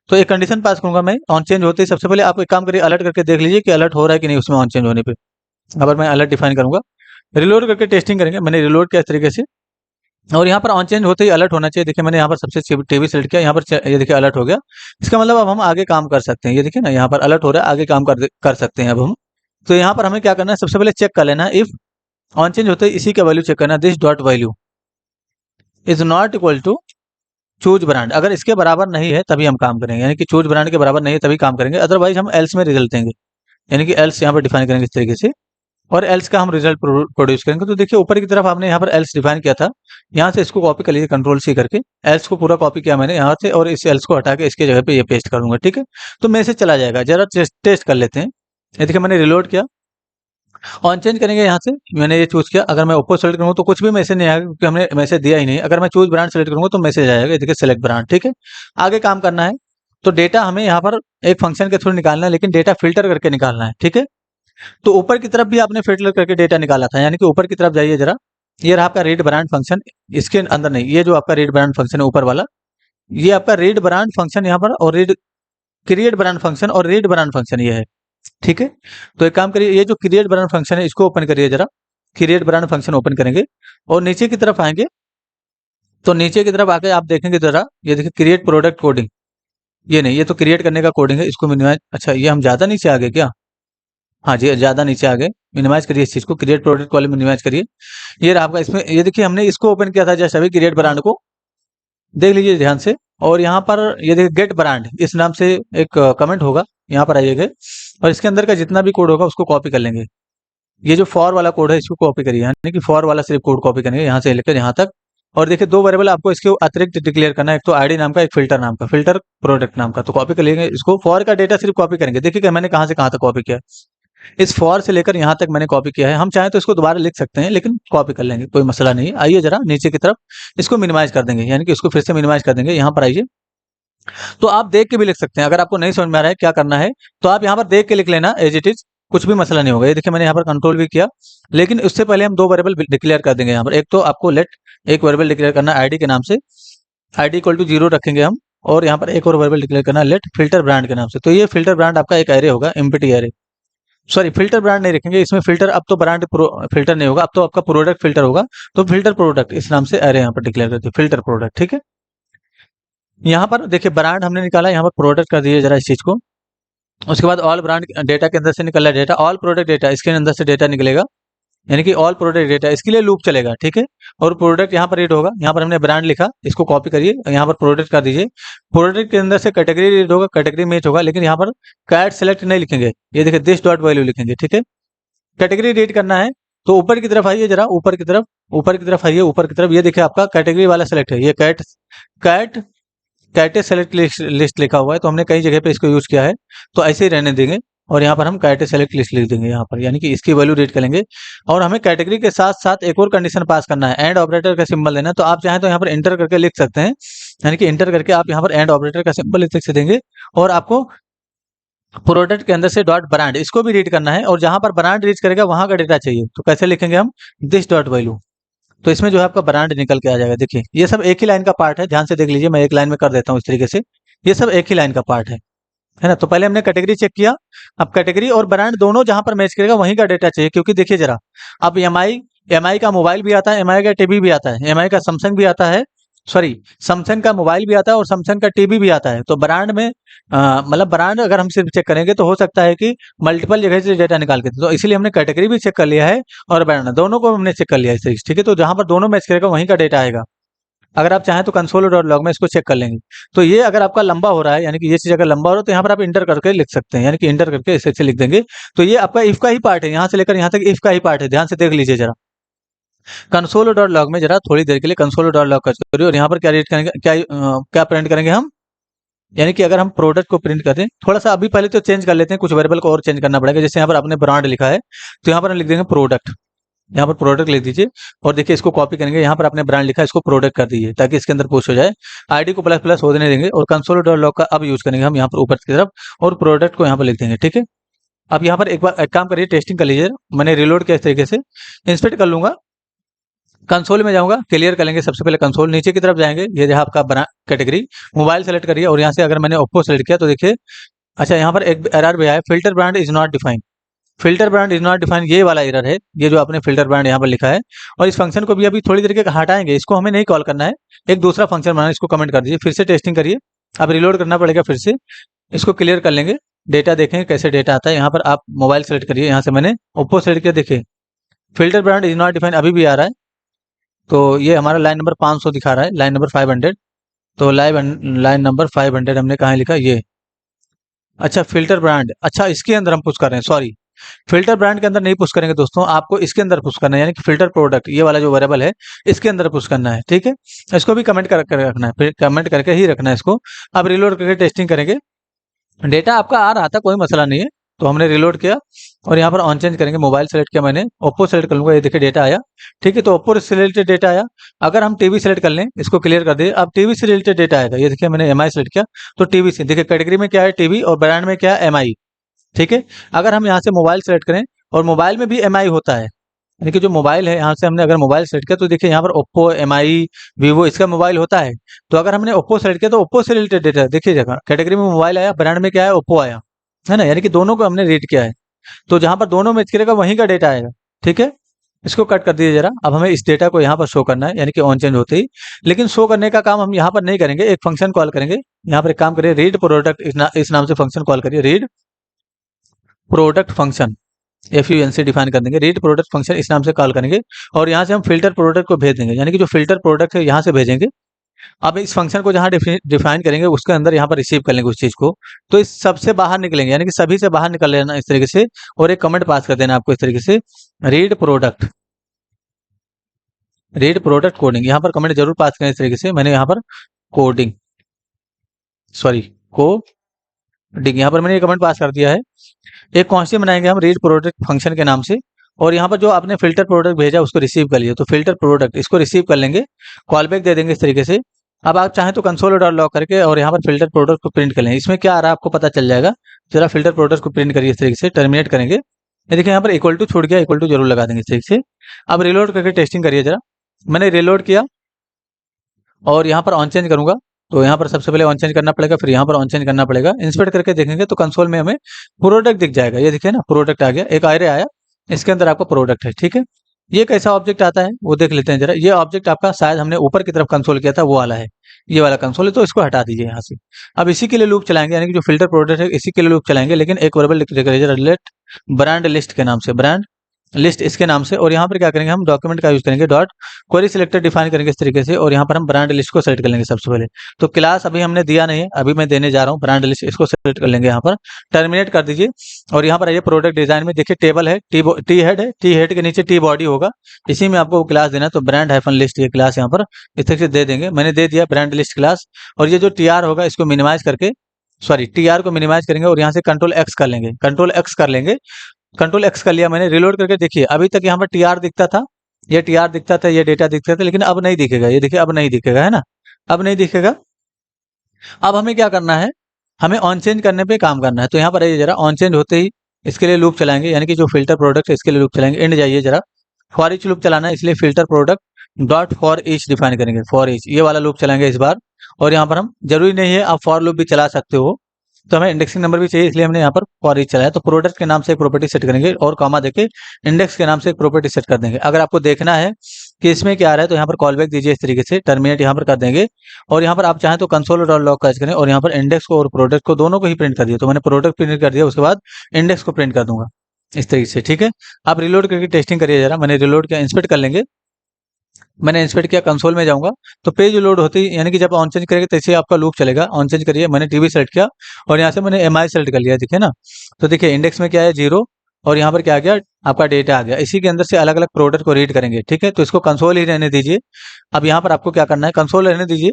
तो एक कंडीशन पास करूंगा मैं, ऑन चेंज होते ही सबसे पहले आप एक काम करिए, अलर्ट करके देख लीजिए कि अलर्ट हो रहा है कि नहीं उसमें ऑन चेंज होने पे। अगर मैं अलर्ट डिफाइन करूंगा, रिलोड करके टेस्टिंग करेंगे। मैंने रिलोड किया इस तरीके से, और यहाँ पर ऑन चेंज होते ही अलर्ट होना चाहिए। देखिए मैंने यहाँ पर सबसे टीवी सेलेक्ट किया, यहाँ पर ये देखिए अलर्ट हो गया। इसका मतलब अब हम आगे काम कर सकते हैं। ये देखिए ना यहाँ पर अलर्ट हो रहा है, आगे काम कर सकते हैं अब हम। तो यहाँ पर हमें क्या करना है, सबसे पहले चेक कर लेना है इफ ऑन चेंज होते ही इसी का वैल्यू चेक करना, this dot value is not equal to choose brand. अगर इसके बराबर नहीं है तभी हम काम करेंगे, यानी कि चूज ब्रांड के बराबर नहीं है तभी काम करेंगे, अदरवाइज हम एल्स में रिजल्ट देंगे। यानी कि एल्स यहाँ पर डिफाइन करेंगे इस तरीके से, और एल्स का हम रिजल्ट प्रोड्यूस करेंगे। तो देखिए ऊपर की तरफ आपने यहाँ पर एल्स डिफाइन किया था, यहाँ से इसको कॉपी कर लीजिए कंट्रोल सी करके, एल्स को पूरा कॉपी किया मैंने यहाँ से, और इस एल्स को हटा के इसके जगह पे ये पेस्ट कर दूंगा। ठीक है, तो मैसेज चला जाएगा। जरा टेस्ट कर लेते हैं। ये देखिए मैंने रिलोड किया, ऑन चेंज करेंगे यहाँ से, मैंने ये चूज किया। अगर मैं ओप्पो सेलेक्ट करूँगा तो कुछ भी मैसेज नहीं आएगा, क्योंकि हमने मैसेज दिया ही नहीं। अगर मैं चूज ब्रांड सेलेक्ट करूँगा तो मैसेज आएगा, देखिए सेलेक्ट ब्रांड। ठीक है, आगे काम करना है। तो डेटा हमें यहाँ पर एक फंक्शन के थ्रू निकालना है, लेकिन डेटा फिल्टर करके निकालना है। ठीक है, तो ऊपर की तरफ भी आपने फिल्टर करके डेटा निकाला था, यानी कि ऊपर की तरफ जाइए जरा, ये रहा आपका रीड ब्रांड फंक्शन। इसके अंदर नहीं, ये जो आपका रीड ब्रांड फंक्शन है ऊपर वाला, ये आपका रीड ब्रांड फंक्शन यहाँ पर, और रीड क्रिएट ब्रांड फंक्शन और रीड ब्रांड फंक्शन ये है। ठीक है, तो एक काम करिए, ये जो क्रिएट ब्रांड फंक्शन है इसको ओपन करिए जरा, क्रिएट ब्रांड फंक्शन ओपन करेंगे और नीचे की तरफ आएंगे। तो नीचे की तरफ आके आप देखेंगे जरा, ये देखिए क्रिएट प्रोडक्ट कोडिंग, ये नहीं, ये तो क्रिएट करने का कोडिंग है, इसको मिनिमाइज। अच्छा, ये हम ज्यादा नीचे आ गए क्या? हाँ जी, ज्यादा नीचे आ गए। मिनिमाइज करिए इस चीज को, क्रिएट प्रोडक्ट वाले मिनिमाइज करिए। ये रहा आपका, इसमें ये देखिए हमने इसको ओपन किया था जस्ट अभी, क्रिएट ब्रांड को देख लीजिए ध्यान से। और यहाँ पर ये देखिए गेट ब्रांड इस नाम से एक कमेंट होगा, यहाँ पर आइएगा, और इसके अंदर का जितना भी कोड होगा उसको कॉपी कर लेंगे। ये जो फॉर वाला कोड है इसको कॉपी करिए, यानी कि फॉर वाला सिर्फ कोड कॉपी करेंगे यहाँ से लेकर यहाँ तक। और देखिए दो वेरिएबल आपको इसके अतिरिक्त डिक्लेयर करना है, एक तो आईडी नाम का, एक फिल्टर नाम का, फिल्टर प्रोडक्ट नाम का। तो कॉपी कर लेंगे इसको, फॉर का डेटा सिर्फ कॉपी करेंगे। देखिए कि मैंने कहाँ से कहाँ तक कॉपी किया, इस फॉर से लेकर यहाँ तक मैंने कॉपी किया है। हम चाहें तो इसको दोबारा लिख सकते हैं, लेकिन कॉपी कर लेंगे, कोई मसला नहीं। आइए जरा नीचे की तरफ, इसको मिनिमाइज कर देंगे, यानी कि इसको फिर से मिनिमाइज कर देंगे। यहाँ पर आइए, तो आप देख के भी लिख सकते हैं। अगर आपको नहीं समझ में आ रहा है क्या करना है, तो आप यहाँ पर देख के लिख लेना एज इट इज, कुछ भी मसला नहीं होगा। ये देखिए मैंने यहाँ पर कंट्रोल भी किया, लेकिन उससे पहले हम दो वेरिएबल डिक्लेयर कर देंगे यहाँ पर। एक तो आपको लेट एक वेरिएबल डिक्लेयर करना आईडी के नाम से, आईडी इक्वल टू 0 रखेंगे हम। और यहाँ पर एक और वेरिएबल डिक्लेयर करना लेट फिल्टर ब्रांड के नाम से। तो ये फिल्टर ब्रांड आपका एक एरे होगा, empty array. Sorry, filter brand नहीं रखेंगे इसमें, फिल्टर अब तो ब्रांड फिल्टर नहीं होगा, अब तो आपका प्रोडक्ट फिल्टर होगा। तो फिल्टर प्रोडक्ट इस नाम से एरे यहाँ पर डिक्लेयर करते हैं, फिल्टर प्रोडक्ट। ठीक है, यहाँ पर देखिए ब्रांड हमने निकाला, यहाँ पर प्रोडक्ट कर दीजिए जरा इस चीज को। उसके बाद ऑल ब्रांड डेटा के अंदर से निकला डेटा, ऑल प्रोडक्ट डेटा इसके अंदर से डेटा निकलेगा, यानी कि ऑल प्रोडक्ट डेटा, इसके लिए लूप चलेगा। ठीक है, और प्रोडक्ट यहाँ पर रीड होगा। यहाँ पर हमने ब्रांड लिखा, इसको कॉपी करिए, यहाँ पर प्रोडक्ट कर दीजिए। प्रोडक्ट के अंदर से कैटेगरी रीड होगा, कैटेगरी मैच होगा, लेकिन यहाँ पर कैट सेलेक्ट नहीं लिखेंगे, ये देखिए दिस डॉट वैल्यू लिखेंगे। ठीक है, कैटेगरी रीड करना है तो ऊपर की तरफ आइए जरा, ऊपर की तरफ, ऊपर की तरफ आइए, ऊपर की तरफ। ये देखिए आपका कैटेगरी वाला सेलेक्ट है, ये कैट कैट कैटे सेलेक्ट लिस्ट लिखा हुआ है, तो हमने कई जगह पे इसको यूज किया है, तो ऐसे ही रहने देंगे। और यहाँ पर हम कैटे सेलेक्ट लिस्ट लिख देंगे यहाँ पर, यानी कि इसकी वैल्यू रीड करेंगे। और हमें कैटेगरी के साथ साथ एक और कंडीशन पास करना है, एंड ऑपरेटर का सिंबल देना है। तो आप चाहें तो यहाँ पर एंटर करके लिख सकते हैं, यानी कि एंटर करके आप यहाँ पर एंड ऑपरेटर का सिंबल लिख से देंगे। और आपको प्रोडक्ट के अंदर से डॉट ब्रांड इसको भी रीड करना है, और जहां पर ब्रांड रीड करेगा वहां का डेटा चाहिए। तो कैसे लिखेंगे हम, दिस डॉट वैल्यू। तो इसमें जो है आपका ब्रांड निकल के आ जाएगा। देखिए ये सब एक ही लाइन का पार्ट है, ध्यान से देख लीजिए, मैं एक लाइन में कर देता हूँ इस तरीके से। ये सब एक ही लाइन का पार्ट है ना। तो पहले हमने कैटेगरी चेक किया, अब कैटेगरी और ब्रांड दोनों जहां पर मैच करेगा वहीं का डेटा चाहिए। क्योंकि देखिए जरा, अब एमआई का मोबाइल भी आता है, एमआई का टीवी भी आता है, एमआई का सैमसंग भी आता है, सॉरी सैमसंग का मोबाइल भी आता है और सैमसंग का टीवी भी आता है। तो ब्रांड में मतलब ब्रांड अगर हम सिर्फ चेक करेंगे तो हो सकता है कि मल्टीपल जगह से डेटा निकाल के, तो इसलिए हमने कैटेगरी भी चेक कर लिया है और ब्रांड दोनों को हमने चेक कर लिया है। ठीक है, तो जहां पर दोनों मैच करेगा वहीं का डेटा आएगा। अगर आप चाहें तो कंसोल डॉट लॉग में इसको चेक कर लेंगे। तो ये अगर आपका लंबा हो रहा है, यानी कि ये चीज अगर लंबा हो रहा है, तो यहाँ पर आप इंटर करके लिख सकते हैं, यानी कि इंटर करके इसे लिख देंगे। तो ये आपका इफ का ही पार्ट है, यहाँ से लेकर यहाँ तक इफ का ही पार्ट है, ध्यान से देख लीजिए जरा। कंसोल डॉट लॉग में जरा थोड़ी देर के लिए कंसोल डॉट लॉग करिए, और यहाँ पर क्या रीड करेंगे, क्या प्रिंट करेंगे हम, यानी कि अगर हम प्रोडक्ट को प्रिंट करते हैं, थोड़ा सा अभी पहले तो चेंज कर लेते हैं, कुछ वेरिएबल को और चेंज करना पड़ेगा। जैसे यहाँ पर आपने ब्रांड लिखा है, तो यहाँ पर हम लिख देंगे प्रोडक्ट, यहाँ पर प्रोडक्ट लिख दीजिए। और देखिए इसको कॉपी करेंगे, यहाँ पर आपने ब्रांड लिखा है, इसको प्रोडक्ट कर दीजिए ताकि इसके अंदर पुश हो जाए। आईडी को प्लस प्लस होने देंगे, और कंसोल डॉट लॉग का अब यूज करेंगे हम यहाँ पर ऊपर की तरफ, और प्रोडक्ट को यहाँ पर लिख देंगे। ठीक है, अब यहाँ पर एक बार एक काम करिए, टेस्टिंग कर लीजिए। मैंने रिलोड किया इस तरीके से, इंस्पेक्ट कर लूंगा, कंसोल में जाऊंगा, क्लियर कर लेंगे सबसे पहले कंसोल। नीचे की तरफ जाएंगे, ये जहाँ आपका कैटेगरी मोबाइल सेलेक्ट करिए, और यहाँ से अगर मैंने ओप्पो सेलेक्ट किया तो देखिए, अच्छा यहाँ पर एक एरर भी आया, filter brand is not defined. Filter brand is not define, ये वाला एरर है, ये जो आपने फिल्टर ब्रांड यहाँ पर लिखा है। और इस फंक्शन को भी अभी थोड़ी देर के हटाएंगे, इसको हमें नहीं कॉल करना है, एक दूसरा फंक्शन बनाना है, इसको कमेंट कर दीजिए, फिर से टेस्टिंग करिए। अब रिलोड करना पड़ेगा, फिर से इसको क्लियर कर लेंगे, डेटा देखेंगे कैसे डेटा आता है। यहाँ पर आप मोबाइल सेलेक्ट करिए, यहाँ से मैंने ओप्पो सेलेक्ट किया, देखिए filter brand is not define अभी भी आ रहा है। तो ये हमारा लाइन नंबर 500 दिखा रहा है, लाइन नंबर 500। तो लाइन नंबर 500 हमने कहाँ लिखा, ये अच्छा फिल्टर ब्रांड, अच्छा इसके अंदर हम पुश कर रहे हैं, सॉरी फिल्टर ब्रांड के अंदर नहीं पुश करेंगे दोस्तों, आपको इसके अंदर पुश करना है, यानी कि फिल्टर प्रोडक्ट ये वाला जो वेरिएबल है इसके अंदर पुश करना है, ठीक है। इसको भी कमेंट कर रखना है, फिर कमेंट करके ही रखना है इसको। अब रिलोड करके टेस्टिंग करेंगे, डेटा आपका आ रहा था, कोई मसला नहीं है। तो हमने रिलोड किया और यहाँ पर ऑन चेंज करेंगे, मोबाइल सेलेक्ट किया मैंने, ओप्पो सेलेक्ट कर लूंगा, ये देखिए डेटा आया, ठीक है। तो ओप्पो से रिलेटेड डेटा आया। अगर हम टीवी सेलेक्ट कर लें, इसको क्लियर कर दे, अब टीवी से रिलेटेड डेटा आएगा, ये देखिए मैंने एमआई सेलेक्ट किया, तो टीवी से देखिए कैटेगरी में क्या है टीवी और ब्रांड में क्या है एमआई, ठीक है। अगर हम यहाँ से मोबाइल सेलेक्ट करें, और मोबाइल में भी एमआई होता है, यानी कि जो मोबाइल है यहाँ से हमने अगर मोबाइल सेलेक्ट किया तो देखिए यहाँ पर ओप्पो एमआई वीवो इसका मोबाइल होता है। तो अगर हमने ओप्पो सेलेक्ट किया तो ओप्पो से रिलेटेड डेटा देखिए, जगह कैटेगरी में मोबाइल आया, ब्रांड में क्या है ओप्पो आया, है ना, यानी कि दोनों को हमने रीड किया है। तो जहां पर दोनों मैच करेगा वहीं का डेटा आएगा, ठीक है। इसको कट कर दीजिए जरा। अब हमें इस डेटा को यहाँ पर शो करना है, यानी कि ऑन चेंज होते ही। लेकिन शो करने का काम हम यहाँ पर नहीं करेंगे, एक फंक्शन कॉल करेंगे। यहाँ पर एक काम करिए, रीड प्रोडक्ट इस नाम से फंक्शन कॉल करिए, read product function, FUNC define कर देंगे, रीड प्रोडक्ट फंक्शन इस नाम से कॉल करेंगे। और यहाँ से हम फिल्टर प्रोडक्ट को भेज देंगे, यानी कि जो फिल्टर प्रोडक्ट है यहाँ से भेजेंगे। अब इस फंक्शन को जहाँ डिफाइन करेंगे उसके अंदर यहाँ पर रिसीव कर लेंगे उस चीज को। तो इस सबसे बाहर निकलेंगे, यानी कि सभी से बाहर निकल लेना इस तरीके से, और एक कमेंट पास कर देना आपको इस तरीके से, रीड प्रोडक्ट कोडिंग, यहाँ पर कमेंट जरूर पास करें इस तरीके से। मैंने यहाँ पर कोडिंग, सॉरी कोडिंग, यहाँ पर मैंने ये कमेंट पास कर दिया है। एक कॉन्स्टेंट बनाएंगे हम रीड प्रोडक्ट फंक्शन के नाम से, और यहाँ पर जो आपने फिल्टर प्रोडक्ट भेजा उसको रिसीव कर लिया, तो फिल्टर प्रोडक्ट इसको रिसीव कर लेंगे, कॉल बैक दे देंगे इस तरीके से। अब आप चाहें तो कंसोल डॉट लॉग करके और यहाँ पर फिल्टर प्रोडक्ट को प्रिंट कर लें, इसमें क्या आ रहा है आपको पता चल जाएगा। जरा फिल्टर प्रोडक्ट को प्रिंट करिए इस तरीके से, टर्मिनेट करेंगे, ये देखिए यहाँ पर इक्वल टू छूट गया, इक्वल टू जरूर लगा देंगे इस तरीके से। अब रिलोड करके टेस्टिंग करिए जरा। मैंने रिलोड किया और यहाँ पर ऑन चेंज करूंगा, तो यहाँ पर सबसे पहले ऑन चेंज करना पड़ेगा, फिर यहाँ पर ऑन चेंज करना पड़ेगा। इंस्पेक्ट करके देखेंगे तो कंसोल में हमें प्रोडक्ट दिख जाएगा, ये देखिए ना प्रोडक्ट आ गया, एक आयरे आया, इसके अंदर आपका प्रोडक्ट है, ठीक है। ये कैसा ऑब्जेक्ट आता है वो देख लेते हैं जरा। ये ऑब्जेक्ट आपका शायद हमने ऊपर की तरफ कंसोल किया था, वो वाला है, ये वाला कंसोल है, तो इसको हटा दीजिए यहाँ से। अब इसी के लिए लूप चलाएंगे, यानी कि जो फिल्टर प्रोडक्ट है इसी के लिए लूप चलाएंगे, लेकिन एक वेरिएबल लिख लेट ब्रांड लिस्ट के नाम से, ब्रांड लिस्ट इसके नाम से। और यहाँ पर क्या करेंगे हम डॉक्यूमेंट का यूज करेंगे, डॉट क्वेरी सिलेक्टर डिफाइन करेंगे इस तरीके से, और यहाँ पर हम ब्रांड लिस्ट को सेलेक्ट कर लेंगे सबसे पहले। तो क्लास अभी हमने दिया नहीं है, अभी मैं देने जा रहा हूँ ब्रांड लिस्ट, इसको सेलेक्ट कर लेंगे, यहाँ पर टर्मिनेट कर दीजिए। और यहाँ पर आइए प्रोडक्ट डिजाइन में, देखिए टेबल है, टी हेड है, टी हेड के नीचे टी बॉडी होगा, इसी में आपको क्लास देना है। तो ब्रांड हाइफन लिस्ट ये क्लास यहाँ पर इस तरीके से दे देंगे, मैंने दे दिया ब्रांड लिस्ट क्लास। और ये जो TR होगा इसको मिनिमाइज करके, सॉरी TR को मिनिमाइज करेंगे और यहाँ से कंट्रोल एक्स कर लेंगे, कंट्रोल एक्स कर लेंगे, कंट्रोल एक्स कर लिया मैंने। रिलोड करके देखिए, अभी तक यहाँ पर TR दिखता था, ये TR दिखता था, ये डेटा दिखता था, लेकिन अब नहीं दिखेगा, ये देखिए अब नहीं दिखेगा, है ना, अब नहीं दिखेगा। अब हमें क्या करना है, हमें ऑन चेंज करने पे काम करना है। तो यहाँ पर आइए जरा, ऑन चेंज होते ही इसके लिए लूप चलाएंगे, यानी कि जो फिल्टर प्रोडक्ट है इसके लिए लूप चलाएंगे। एंड जाइए जरा, फॉर ईच लूप चलाना है, इसलिए filter product dot for each define करेंगे, फॉर ईच ये वाला लूप चलाएंगे इस बार। और यहाँ पर हम, जरूरी नहीं है आप फॉर लूप भी चला सकते हो, तो हमें इंडेक्सिंग नंबर भी चाहिए, इसलिए हमने यहाँ पर फॉर ईच चलाया। तो प्रोडक्ट के नाम से एक प्रॉपर्टी सेट करेंगे और कॉमा देके इंडेक्स के नाम से एक प्रॉपर्टी सेट कर देंगे। अगर आपको देखना है कि इसमें क्या आ रहा है तो यहाँ पर कॉल बैक दीजिए इस तरीके से, टर्मिनेट यहाँ पर कर देंगे। और यहाँ पर आप चाहें तो कंसोल डॉट लॉग का करें और यहाँ पर इंडेक्स को और प्रोडक्ट को दोनों को ही प्रिंट कर दिया। तो मैंने प्रोडक्ट प्रिंट कर दिया, उसके बाद इंडेक्स को प्रिंट कर दूंगा इस तरीके से, ठीक है। आप रिलोड करके टेस्टिंग करिए जरा। मैंने रिलोड किया, इंस्पेक्ट कर लेंगे, मैंने इंस्पेक्ट किया, कंसोल में जाऊंगा तो पेज लोड होती है, यानी कि जब ऑन चेंज करेंगे तैसे आपका लूप चलेगा। ऑन चेंज करिए, मैंने टीवी सेलेक्ट किया और यहाँ से मैंने एमआई सेलेक्ट कर लिया, देखिए ना। तो देखिए इंडेक्स में क्या है 0, और यहाँ पर क्या आ गया आपका डेटा आ गया। इसी के अंदर से अलग अलग प्रोडक्ट को रीड करेंगे, ठीक है। तो इसको कंसोल ही रहने दीजिए। अब यहाँ पर आपको क्या करना है, कंसोल रहने दीजिए।